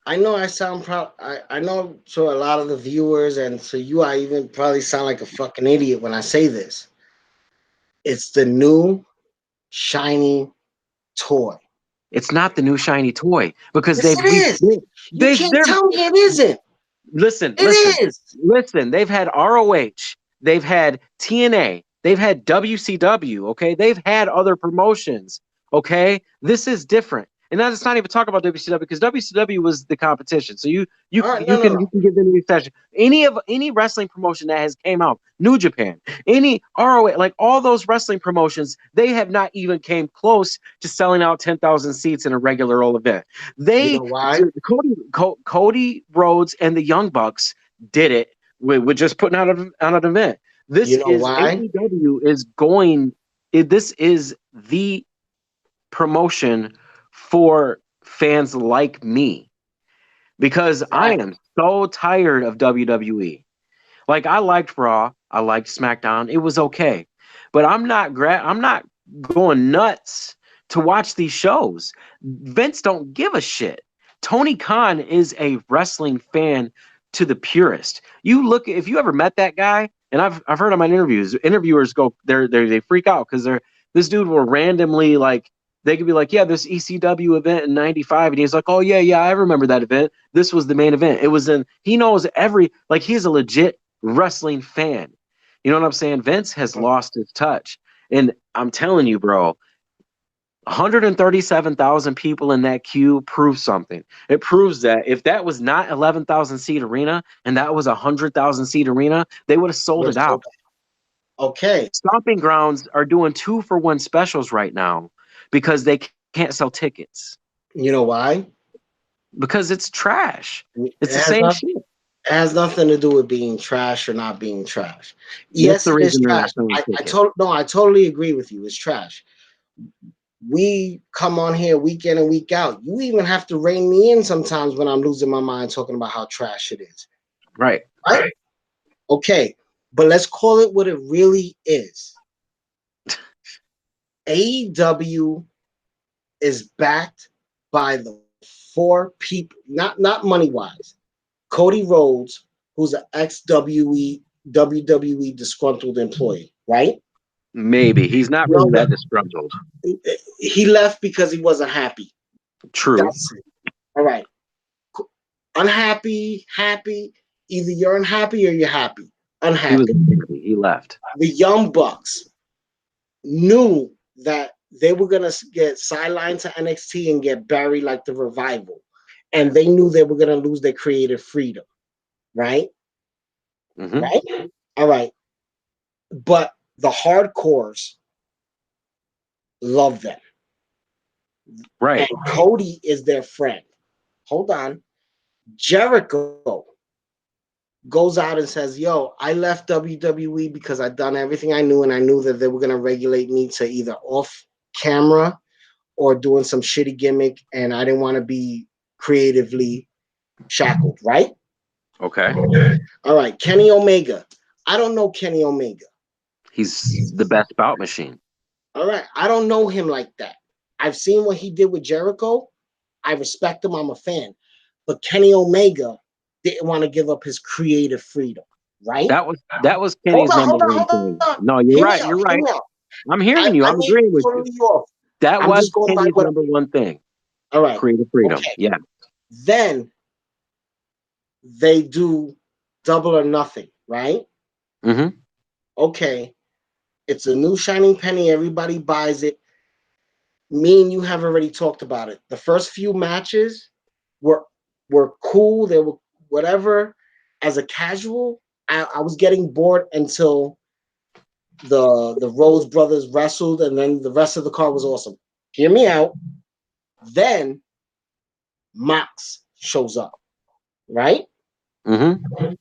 I know I sound proud. I know to a lot of the viewers and to you, I even probably sound like a fucking idiot when I say this. It's the new shiny toy. It's not the new shiny toy because yes, it is. You can't tell me it isn't. Listen. They've had ROH. They've had TNA. They've had WCW. Okay. They've had other promotions. Okay. This is different. and let's not even talk about WCW because WCW was the competition. So you right, can give them any session. Any wrestling promotion that has came out, New Japan, any ROH, like all those wrestling promotions, they have not even came close to selling out 10,000 seats in a regular old event. You know why? Cody Rhodes and the Young Bucks did it with just putting out an event. This is why? AEW is going. This is the promotion for fans like me because I am so tired of WWE. Like I liked Raw, I liked SmackDown. It was okay, but I'm not going nuts to watch these shows. Vince don't give a shit. Tony Khan is a wrestling fan to the purest. You look if you ever met that guy, and I've heard on my interviewers go they freak out because this dude will randomly like they could be like, yeah, this ECW event in '95, and he's like, oh yeah, I remember that event. This was the main event. It was he knows he's a legit wrestling fan. You know what I'm saying? Vince has lost his touch. And I'm telling you, bro, 137,000 people in that queue proves something. It proves that if that was not 11,000 seat arena and that was 100,000 seat arena, they would have sold it out. Okay. Stomping Grounds are doing 2-for-1 specials right now because they can't sell tickets. You know why? Because it's trash. It's the same shit. It has nothing to do with being trash or not being trash. Yes, it is trash. I totally agree with you. It's trash. We come on here week in and week out. You even have to rein me in sometimes when I'm losing my mind talking about how trash it is. Right. Okay, but let's call it what it really is. AEW is backed by the 4 people, not money-wise. Cody Rhodes, who's an ex-WWE disgruntled employee, right? Maybe. He's not really that disgruntled. He left because he wasn't happy. True. All right. Unhappy, happy. Either you're unhappy or you're happy. Unhappy. He left. The Young Bucks knew that they were going to get sidelined to NXT and get buried like the Revival. And they knew they were going to lose their creative freedom. Right? Mm-hmm. Right? All right. But the hardcores love them. Right. And Cody is their friend. Hold on. Jericho goes out and says, yo, I left WWE because I'd done everything I knew, and I knew that they were going to regulate me to either off camera or doing some shitty gimmick, and I didn't want to be creatively shackled, right? Okay. All right. Kenny Omega. I don't know Kenny Omega. He's the best bout machine. All right. I don't know him like that. I've seen what he did with Jericho. I respect him. I'm a fan. But Kenny Omega didn't want to give up his creative freedom, right? That was Kenny's number one thing. No, you're right. I'm hearing you. I'm agreeing with you. That was Kenny's number one thing. All right. Creative freedom. Okay. Yeah. Then they do Double or Nothing, right? Mm-hmm. Okay. It's a new shining penny. Everybody buys it. Me and you have already talked about it. The first few matches were cool. They were whatever. As a casual, I was getting bored until the Rose brothers wrestled, and then the rest of the card was awesome. Hear me out. Then Mox shows up, right? Mm-hmm.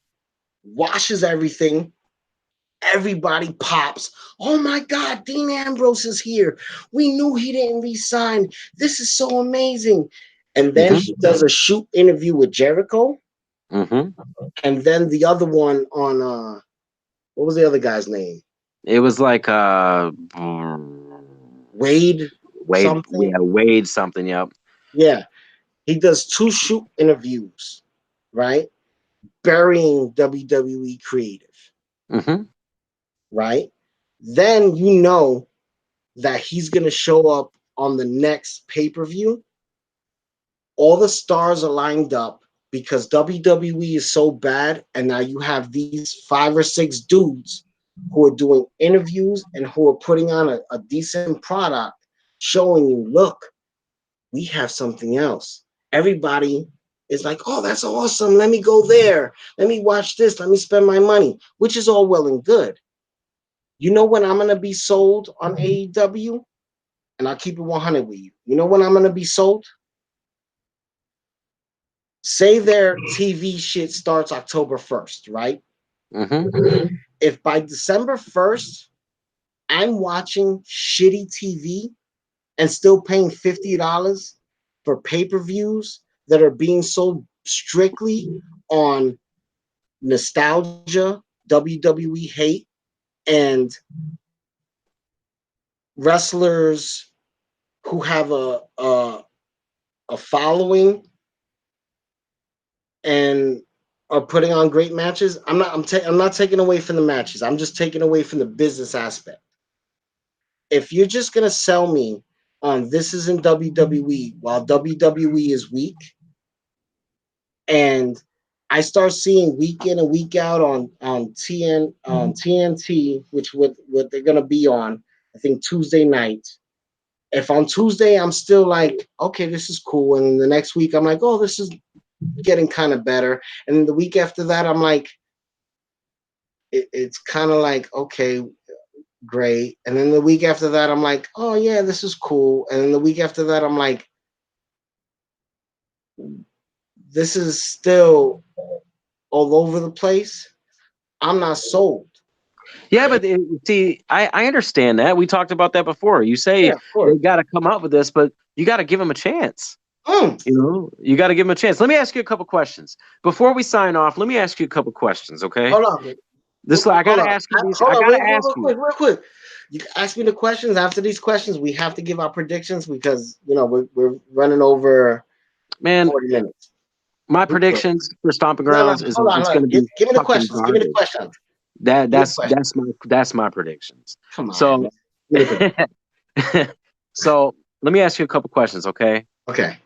Washes everything. Everybody pops. Oh my God, Dean Ambrose is here. We knew he didn't resign. This is so amazing. And then he does a shoot interview with Jericho. Mm-hmm. And then the other one on what was the other guy's name? It was like Wade something. Yeah, Wade something, yep. Yeah. He does 2 shoot interviews, right? Burying WWE creative. Mm-hmm. Right? Then you know that he's going to show up on the next pay-per-view. All the stars are lined up because WWE is so bad, and now you have these 5 or 6 dudes who are doing interviews and who are putting on a decent product, showing you, look, we have something else. Everybody is like, oh, that's awesome. Let me go there. Let me watch this. Let me spend my money, which is all well and good. You know when I'm going to be sold on AEW? And I'll keep it 100 with you. You know when I'm going to be sold? Say their TV shit starts October 1st, right? Mm-hmm. If by December 1st, I'm watching shitty TV and still paying $50 for pay-per-views that are being sold strictly on nostalgia, WWE hate, and wrestlers who have a following and are putting on great matches. I'm not taking away from the matches. I'm just taking away from the business aspect. If you're just gonna sell me on this is in WWE while WWE is weak, and I start seeing week in and week out on TNT, which what they're gonna be on, I think Tuesday night. If on Tuesday I'm still like, okay, this is cool, and the next week I'm like, oh, this is getting kind of better, and then the week after that I'm like, it's kind of like, okay, great, and then the week after that I'm like, oh yeah, this is cool, and then the week after that I'm like, this is still all over the place. I'm not sold. Yeah, but see, I understand that. We talked about that before. You say they got to come up with this, but you got to give them a chance. You know, you got to give them a chance. Let me ask you a couple questions before we sign off. Let me ask you a couple questions, okay? Hold on. I got to ask you these. I got to ask you real quick. You ask me the questions. After these questions, we have to give our predictions because you know we're running over 40 minutes. My predictions for Stomping Grounds is it's going to be. Give me the questions. Give me the questions. That's my predictions. Come on. So, so let me ask you a couple questions, okay? Okay.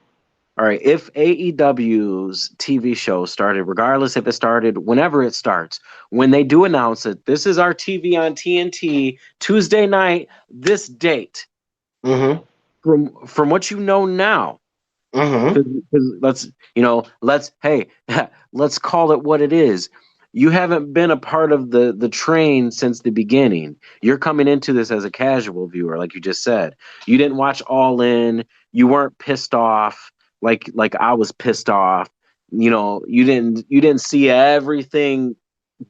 All right. If AEW's TV show started, regardless if it started whenever it starts, when they do announce it, this is our TV on TNT Tuesday night, this date. Mm-hmm. From what you know now, let's let's call it what it is. You haven't been a part of the train since the beginning. You're coming into this as a casual viewer, like you just said. You didn't watch All In. You weren't pissed off like I was pissed off. You know, you didn't see everything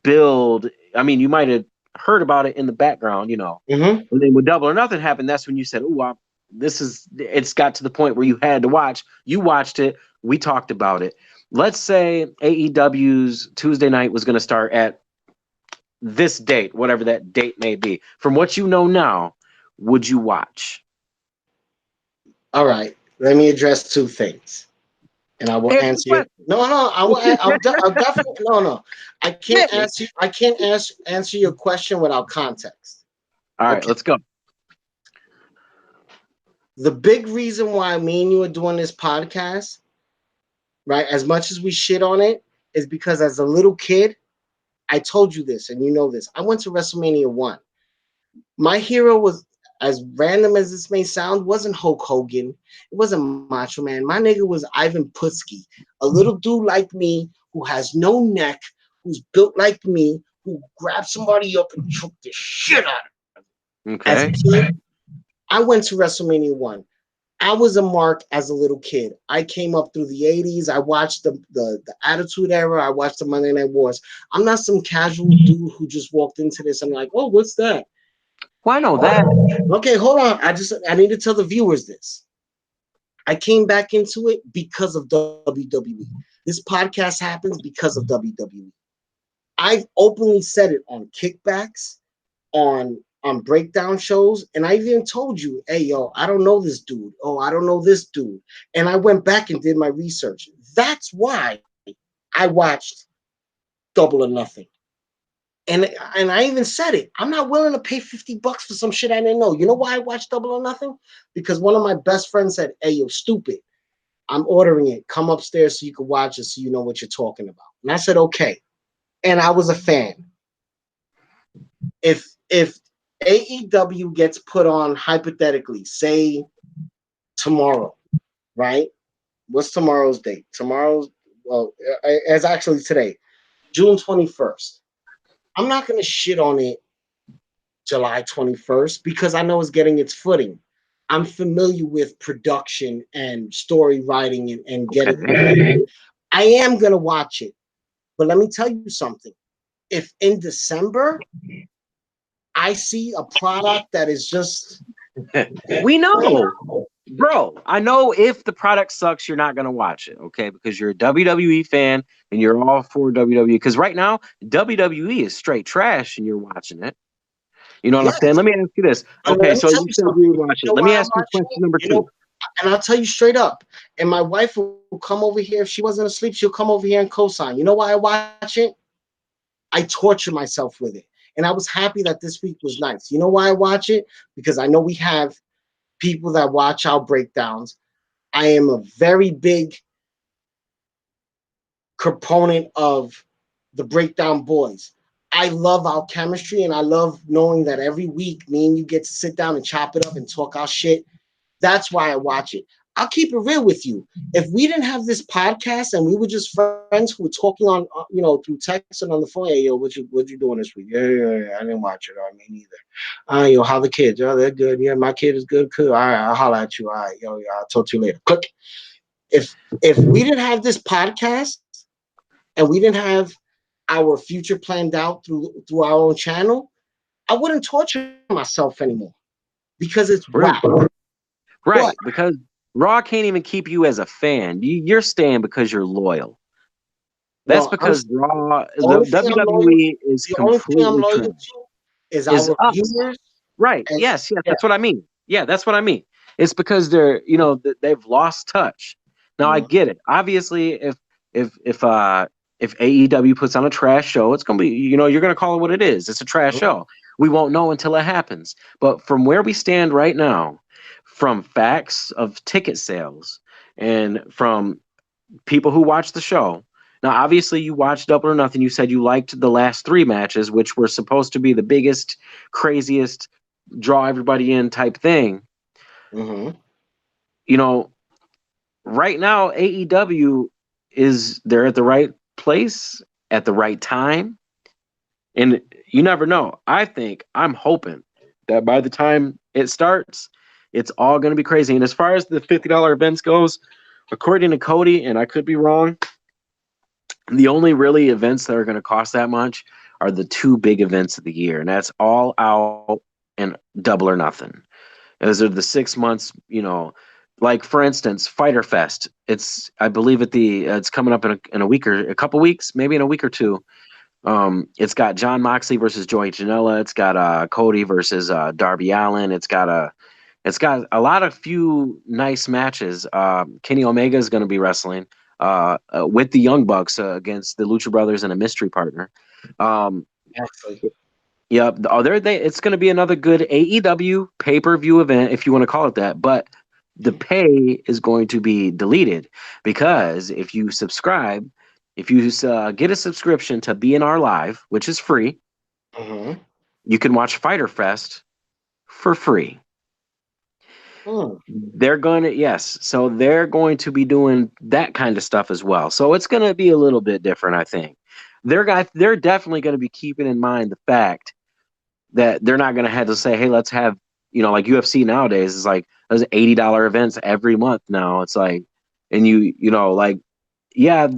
build. I mean, you might have heard about it in the background, you know. And then when Double or Nothing happened, that's when you said, "Oh, it's got to the point where you had to watch." You watched it. We talked about it. Let's say AEW's Tuesday night was going to start at this date, whatever that date may be. From what you know now, would you watch? All right. Let me address two things, and I will answer you. No, I'll definitely no. I can't answer. I can't answer your question without context. All right, let's go. The big reason why me and you are doing this podcast, right, as much as we shit on it, is because as a little kid, I told you this, and you know this. I went to WrestleMania 1. My hero was, as random as this may sound, wasn't Hulk Hogan. It wasn't Macho Man. My nigga was Ivan Putski, a little dude like me who has no neck, who's built like me, who grabs somebody up and choke the shit out of him. Okay. As a kid, I went to WrestleMania 1. I was a mark as a little kid. I came up through the 80s. I watched the Attitude Era. I watched the Monday Night Wars. I'm not some casual dude who just walked into this and like, oh, what's that? Why know that? Okay, hold on. I need to tell the viewers this. I came back into it because of WWE. This podcast happens because of WWE. I've openly said it on kickbacks, on breakdown shows, and I even told you, hey, yo, I don't know this dude. Oh, I don't know this dude. And I went back and did my research. That's why I watched Double or Nothing. And I even said it. I'm not willing to pay $50 for some shit I didn't know. You know why I watched Double or Nothing? Because one of my best friends said, hey, yo, stupid. I'm ordering it. Come upstairs so you can watch it so you know what you're talking about. And I said, okay. And I was a fan. If AEW gets put on, hypothetically, say tomorrow, right? What's tomorrow's date? It's actually today, June 21st. I'm not going to shit on it July 21st because I know it's getting its footing. I'm familiar with production and story writing and getting it. I am going to watch it. But let me tell you something. If in December I see a product that is just... We know. Bro, I know if the product sucks, you're not going to watch it, okay? Because you're a WWE fan and you're all for WWE. Because right now, WWE is straight trash and you're watching it. You know what I'm saying? Let me ask you this. Okay, so you said you would watch it. Let me ask you question number 2. And I'll tell you straight up. And my wife will come over here. If she wasn't asleep, she'll come over here and co-sign. You know why I watch it? I torture myself with it. And I was happy that this week was nice. You know why I watch it? Because I know we have people that watch our breakdowns. I am a very big proponent of the Breakdown Boyz. I love our chemistry, and I love knowing that every week me and you get to sit down and chop it up and talk our shit. That's why I watch it. I'll keep it real with you. If we didn't have this podcast and we were just friends who were talking on, through text and on the phone, hey, yo, what you doing this week? Yeah, I didn't watch it. I mean, neither. Yo, how the kids? Oh, they're good. Yeah, my kid is good. Cool. All right, I'll holler at you. All right, yo, I'll talk to you later. Click. If we didn't have this podcast and we didn't have our future planned out through our own channel, I wouldn't torture myself anymore because it's whack. Right, because Raw can't even keep you as a fan. You're staying because you're loyal. That's because Raw, the WWE is completely trash. Is our viewers. Right. Yes, that's what I mean. Yeah, that's what I mean. It's because they're, they've lost touch. Now I get it. Obviously, if AEW puts on a trash show, it's gonna be, you're gonna call it what it is. It's a trash show. We won't know until it happens. But from where we stand right now, from facts of ticket sales and from people who watch the show. Now, obviously, you watched Double or Nothing. You said you liked the last 3 matches, which were supposed to be the biggest, craziest, draw everybody in type thing. Mm-hmm. Right now, AEW they're at the right place at the right time. And you never know. I'm hoping that by the time it starts, it's all going to be crazy. And as far as the $50 events goes, according to Cody, and I could be wrong, the only really events that are going to cost that much are the 2 big events of the year. And that's All Out and Double or Nothing. Those are the 6 months, like for instance, Fyter Fest. I believe it's coming up in a week or a couple weeks, maybe in a week or 2. It's got Jon Moxley versus Joey Janela. It's got Cody versus Darby Allin. It's got a lot of few nice matches. Kenny Omega is going to be wrestling with the Young Bucks against the Lucha Brothers and a mystery partner. Actually. Yep. It's going to be another good AEW pay-per-view event, if you want to call it that. But the pay is going to be deleted because if you subscribe, if you get a subscription to BNR Live, which is free, you can watch Fyter Fest for free. They're going to be doing that kind of stuff as well. So it's going to be a little bit different, I think. They're definitely going to be keeping in mind the fact that they're not going to have to say, hey, let's have, like UFC nowadays is like those $80 events every month now. It's like, and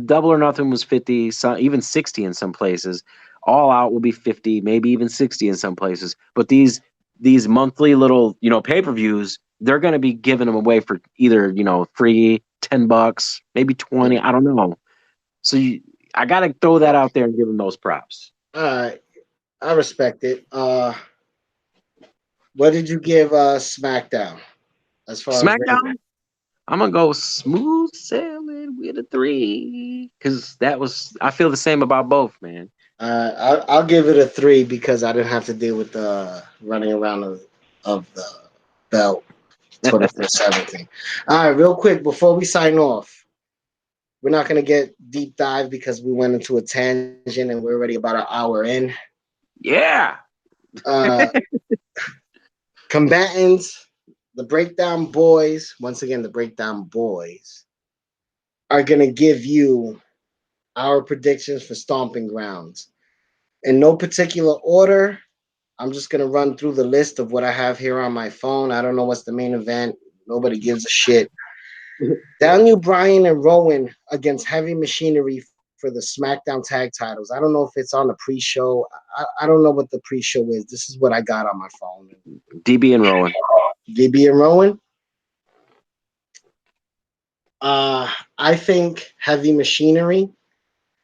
Double or Nothing was 50, even 60 in some places. All Out will be 50, maybe even 60 in some places. But these monthly little, pay-per-views, they're going to be giving them away for either, free $10, maybe 20. I don't know. So I got to throw that out there and give them those props. All right. I respect it. What did you give SmackDown? As far SmackDown? I'm going to go smooth sailing with a 3 because I feel the same about both, man. I'll give it a 3 because I didn't have to deal with the running around of the belt 24/7 thing. All right, real quick before we sign off, we're not going to get deep dive because we went into a tangent and we're already about an hour in. Yeah. Combatants, the Breakdown Boys, once again, the Breakdown Boys are going to give you our predictions for Stomping Grounds. In no particular order, I'm just going to run through the list of what I have here on my phone. I don't know what's the main event. Nobody gives a shit. Daniel Bryan and Rowan against Heavy Machinery for the SmackDown Tag Titles. I don't know if it's on the pre-show. I don't know what the pre-show is. This is what I got on my phone. DB and Rowan. DB and Rowan. I think Heavy Machinery,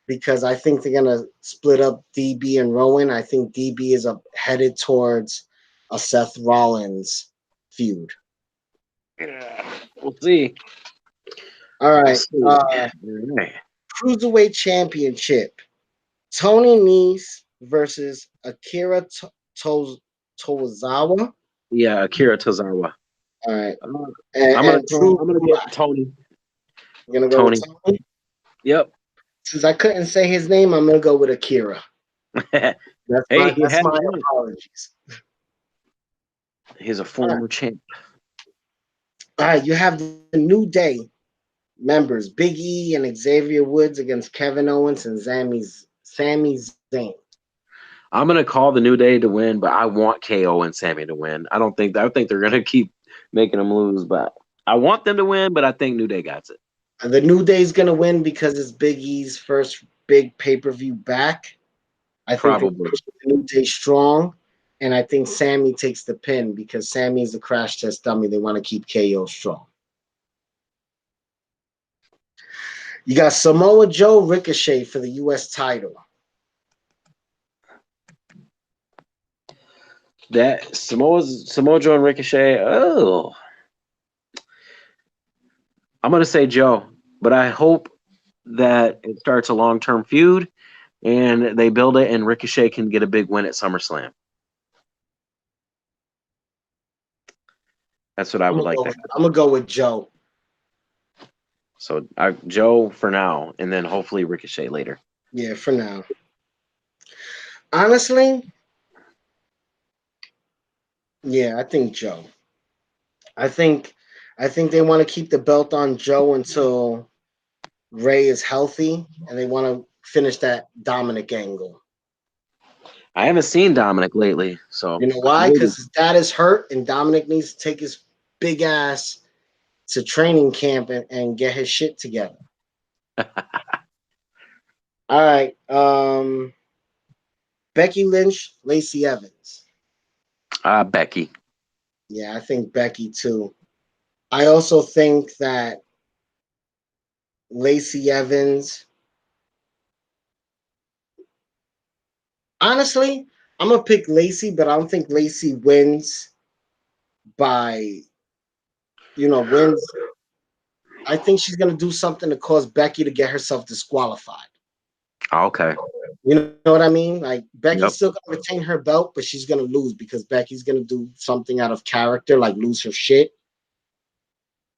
because I think they're gonna split up DB and Rowan. I think DB is headed towards a Seth Rollins feud. Yeah, we'll see. All right. Cruiserweight Championship. Tony Nese versus Akira Tozawa. Yeah, Akira Tozawa. All right. I'm gonna go with Tony. You're gonna go with Tony? Yep. Since I couldn't say his name, I'm gonna go with Akira. That's my apologies. He's a former champ. All right, you have the New Day members, Big E and Xavier Woods against Kevin Owens and Sami Zayn. I'm gonna call the New Day to win, but I want KO and Sami to win. I think they're gonna keep making them lose, but I want them to win, but I think New Day got it. The New Day's gonna win because it's Big E's first big pay-per-view back. I think the New Day strong, and I think Sami takes the pin because Sami's a crash test dummy. They want to keep KO strong. You got Samoa Joe, Ricochet for the U.S. title. That Samoa Joe and Ricochet. Oh, I'm gonna say Joe, but I hope that it starts a long-term feud and they build it, and Ricochet can get a big win at SummerSlam. That's what I would like. I'm gonna go with Joe. So Joe for now, and then hopefully Ricochet later. Yeah, for now. Honestly, yeah, I think Joe. I think they want to keep the belt on Joe until Ray is healthy, and they want to finish that Dominic angle. I haven't seen Dominic lately, so you know why? Because his dad is hurt, and Dominic needs to take his big ass to training camp and get his shit together. All right. Becky Lynch, Lacey Evans. Becky. Yeah, I think Becky too. I also think that Lacey Evans. Honestly, I'm gonna pick Lacey, but I don't think Lacey wins by wins. I think she's gonna do something to cause Becky to get herself disqualified. Okay. You know what I mean? Like Becky's still gonna retain her belt, but she's gonna lose because Becky's gonna do something out of character, like lose her shit.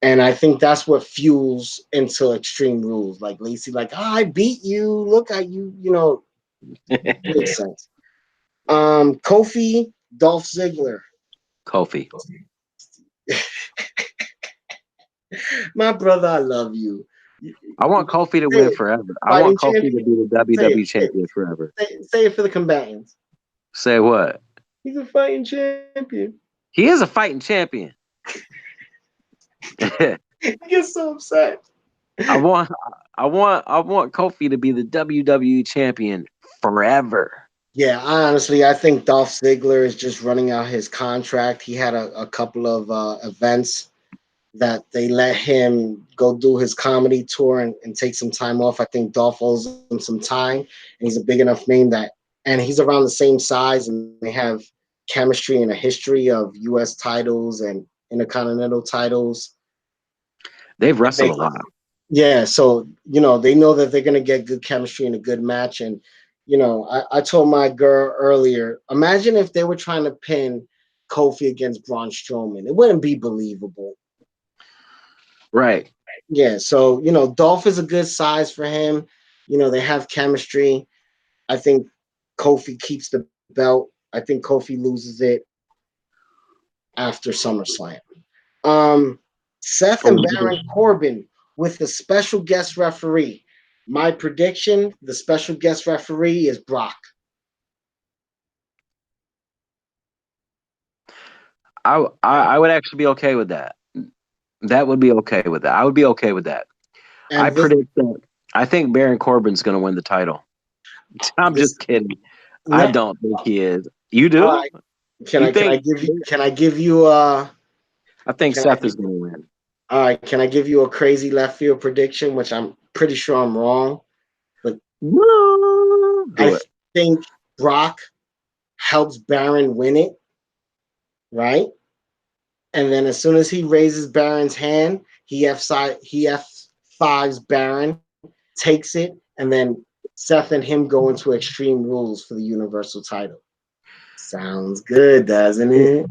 And I think that's what fuels into Extreme Rules. Like Lacey, like, I beat you. Look at you. Makes sense. Kofi, Dolph Ziggler. Kofi. My brother, I love you. I want Kofi to win forever. I want Kofi to be the WWE champion forever. Say it for the combatants. Say what? He's a fighting champion. He is a fighting champion. He gets so upset. I want Kofi to be the WWE champion forever. Yeah, I think Dolph Ziggler is just running out his contract. He had a couple of events that they let him go do his comedy tour and take some time off. I think Dolph owes him some time, and he's a big enough name and he's around the same size, and they have chemistry and a history of U.S. titles and Intercontinental titles. They've wrestled a lot. Yeah, so they know that they're gonna get good chemistry and a good match. And I told my girl earlier, imagine if they were trying to pin Kofi against Braun Strowman. It wouldn't be believable. Right. Yeah, so Dolph is a good size for him. They have chemistry. I think Kofi keeps the belt. I think Kofi loses it after SummerSlam. Seth and Baron Corbin with a special guest referee. My prediction: the special guest referee is Brock. I would actually be okay with that. That would be okay with that. I would be okay with that. And I predict that. I think Baron Corbin's going to win the title. I'm just kidding. No, I don't think he is. You do? Can I give you I think Seth is going to win. All right, can I give you a crazy left field prediction, which I'm pretty sure I'm wrong, but I think Brock helps Baron win it, right? And then as soon as he raises Baron's hand, he F5s Baron, takes it, and then Seth and him go into Extreme Rules for the Universal title. Sounds good, doesn't it?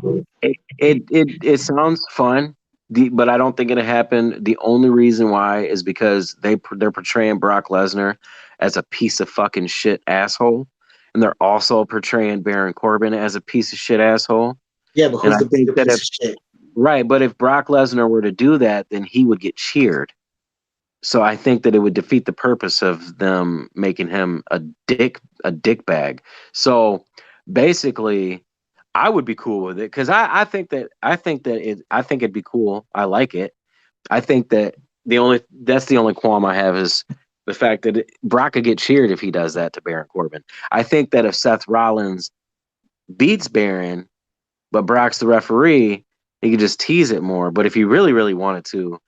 It sounds fun, but I don't think it'll happen. The only reason why is because they're portraying Brock Lesnar as a piece of fucking shit asshole, and they're also portraying Baron Corbin as a piece of shit asshole. Yeah, but who's the bigger piece of shit? Right, but if Brock Lesnar were to do that, then he would get cheered. So I think that it would defeat the purpose of them making him a dick bag. So basically, I would be cool with it because I think it'd be cool. I like it. I think that that's the only qualm I have is the fact that Brock could get cheered if he does that to Baron Corbin. I think that if Seth Rollins beats Baron, but Brock's the referee, he could just tease it more. But if he really, really wanted to,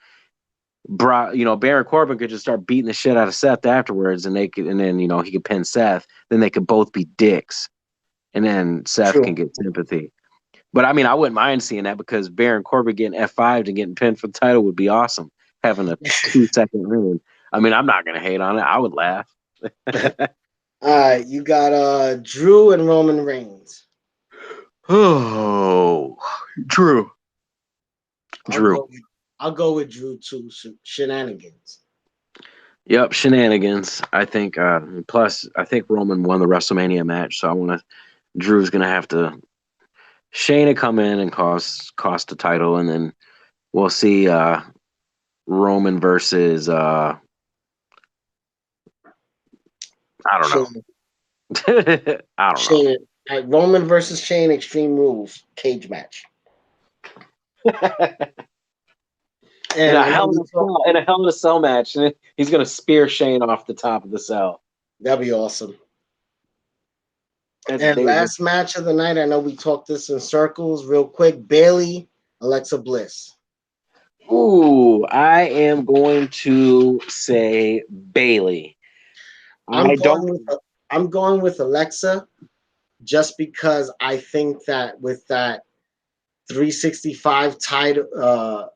Baron Corbin could just start beating the shit out of Seth afterwards, and then he could pin Seth. Then they could both be dicks, and then Seth can get sympathy. But I mean, I wouldn't mind seeing that because Baron Corbin getting F5'd and getting pinned for the title would be awesome. Having a 2-second reign. I mean, I'm not gonna hate on it. I would laugh. All right, you got Drew and Roman Reigns. Oh, Drew. I'll go with Drew too. Shenanigans. Yep, shenanigans. I think. Plus, I think Roman won the WrestleMania match, so Drew's gonna have to Shayna come in and cost the title, and then we'll see Roman versus I don't know. I don't know. Roman versus Shane Extreme Rules cage match. In a Hell in a Cell match, and he's gonna spear Shane off the top of the cell. That'd be awesome. And last match of the night, I know we talked this in circles real quick. Bayley, Alexa Bliss. Ooh, I am going to say Bayley. I'm going with Alexa just because I think that with that 365 title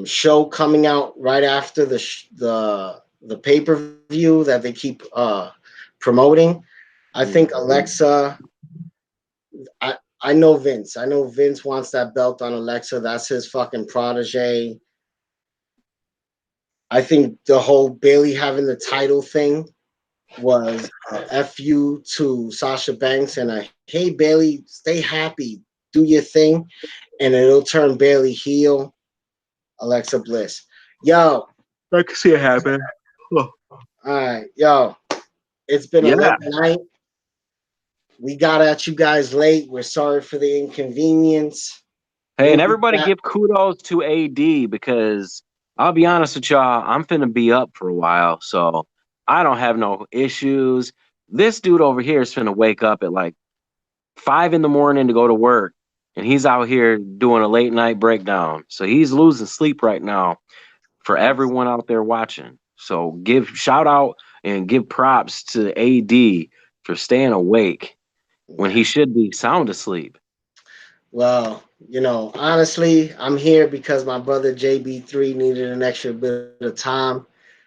show coming out right after the pay-per-view that they keep promoting, I think Alexa. I know Vince. I know Vince wants that belt on Alexa. That's his fucking protege. I think the whole Bayley having the title thing was a FU to Sasha Banks and a hey Bayley, stay happy, do your thing, and it'll turn Bayley heel. Alexa Bliss. Yo. I can see it happen. All right, yo. It's been a late night. We got at you guys late. We're sorry for the inconvenience. Hey, and everybody give kudos to AD because I'll be honest with y'all, I'm finna be up for a while, so I don't have no issues. This dude over here is finna wake up at like 5 a.m. to go to work, and he's out here doing a late night breakdown. So he's losing sleep right now for everyone out there watching. So give shout out and give props to AD for staying awake when he should be sound asleep. Well, honestly, I'm here because my brother JB3 needed an extra bit of time. I'm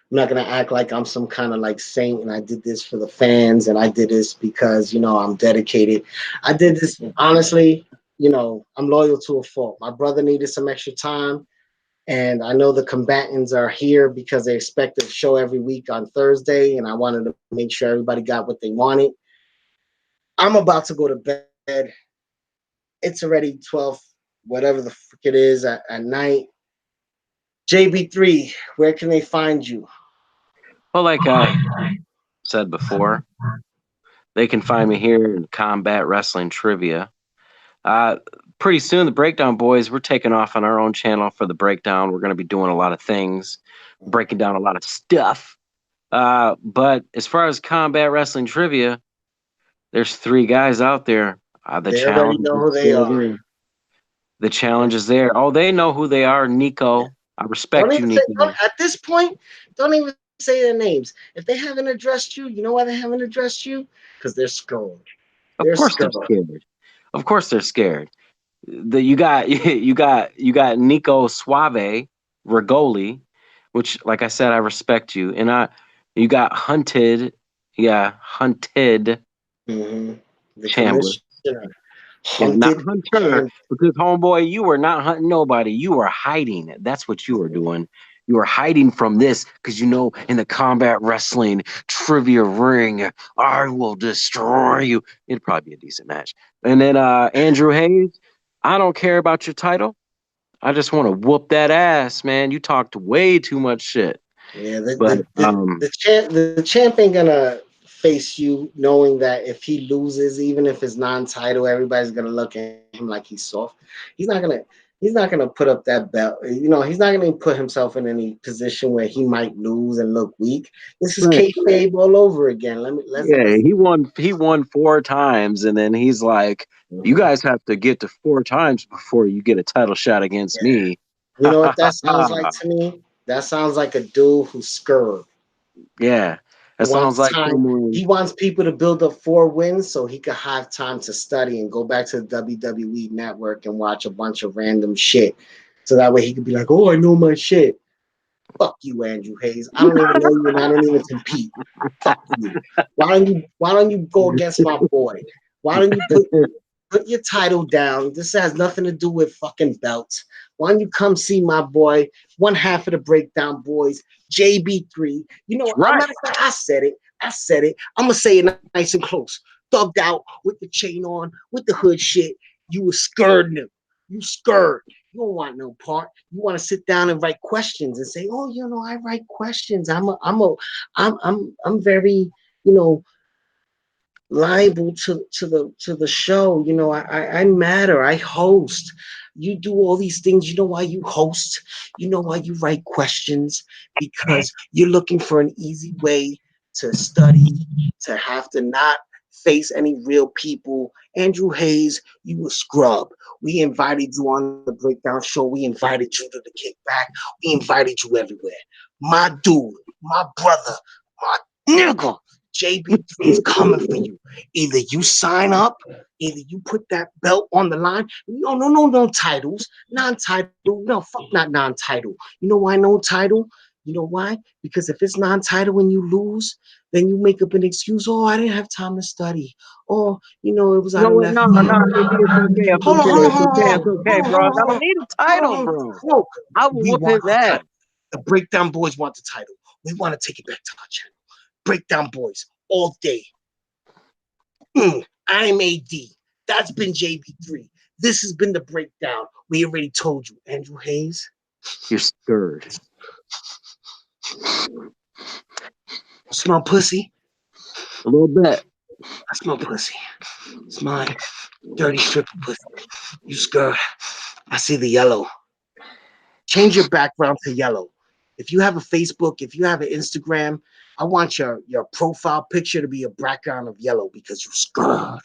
not going to act like I'm some kind of like saint and I did this for the fans and I did this because, I'm dedicated. I did this, honestly, I'm loyal to a fault. My brother needed some extra time. And I know the combatants are here because they expect a show every week on Thursday. And I wanted to make sure everybody got what they wanted. I'm about to go to bed. It's already 12 whatever the fuck it is at night. JB3, where can they find you? Well, like I said before, they can find me here in Combat Wrestling Trivia. Pretty soon, the Breakdown Boys, we're taking off on our own channel for the Breakdown. We're going to be doing a lot of things, breaking down a lot of stuff. But as far as Combat Wrestling Trivia, there's 3 guys out there. They already know who they are. The challenge is there. Oh, they know who they are. Nico. I respect you, Nico. At this point, don't even say their names. If they haven't addressed you, you know why they haven't addressed you? Because they're scared. Of course they're scared. Of course they're scared. You got Nico Suave Rigoli, which, like I said, I respect you. And you got Hunted. Yeah, Hunted. Mm-hmm. The Chambliss. Yeah, not Hunter, because homeboy, you were not hunting nobody. You were hiding. That's what you were doing. You were hiding from this because in the Combat Wrestling Trivia ring, I will destroy you. It'd probably be a decent match. And then Andrew Hayes, I don't care about your title. I just want to whoop that ass, man. You talked way too much shit. Yeah, the champ ain't gonna face you knowing that if he loses, even if it's non-title, everybody's gonna look at him like he's soft. He's not gonna put up that belt. He's not gonna put himself in any position where he might lose and look weak. This is kayfabe all over again. He won 4 times, and then he's like, you guys have to get to 4 times before you get a title shot against me. You know what that sounds like to me? That sounds like a dude who's scared. Yeah. That sounds like he wants people to build up 4 wins so he could have time to study and go back to the WWE network and watch a bunch of random shit. So that way he could be like, oh, I know my shit. Fuck you, Andrew Hayes. I don't even know you and I don't even compete. Fuck you. Why don't you go against my boy? Why don't you put your title down? This has nothing to do with fucking belts. Why don't you come see my boy, one half of the Breakdown Boys, JB3? You know, right. Matter of fact, I said it. I'm gonna say it nice and close. Thugged out with the chain on, with the hood shit. You were scared him. You scared. You don't want no part. You want to sit down and write questions and say, "Oh, I write questions. I'm very, liable to the show. I matter. I host. You do all these things. You know why you host? You know why you write questions? Because you're looking for an easy way to study, to have to not face any real people. Andrew Hayes, you a scrub. We invited you on the Breakdown show. We invited you to the Kickback. We invited you everywhere. My dude, my brother, my nigga. JB3 is coming for you. Either you sign up, either you put that belt on the line. No titles. Non-title. No, fuck not non-title. You know why no title? You know why? Because if it's non-title and you lose, then you make up an excuse. Oh, I didn't have time to study. Or, it was out of left. No, it's okay, bro. I don't need a title, bro. No, I will whoop his ass. The Breakdown Boys want the title. We want to take it back to our channel. Breakdown Boys all day. I'm AD. That's been JB3. This has been the Breakdown. We already told you, Andrew Hayes. You're scared. Smell pussy? A little bit. I smell pussy. It's my dirty strip of pussy. You scared? I see the yellow. Change your background to yellow. If you have a Facebook, if you have an Instagram, I want your profile picture to be a background of yellow because you're scared.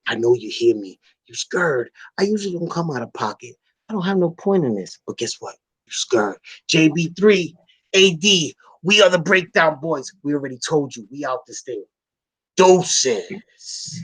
I know you hear me. You're scared. I usually don't come out of pocket. I don't have no point in this. But guess what? You're scared. JB3, AD, we are the Breakdown Boys. We already told you. We out this thing. Doses.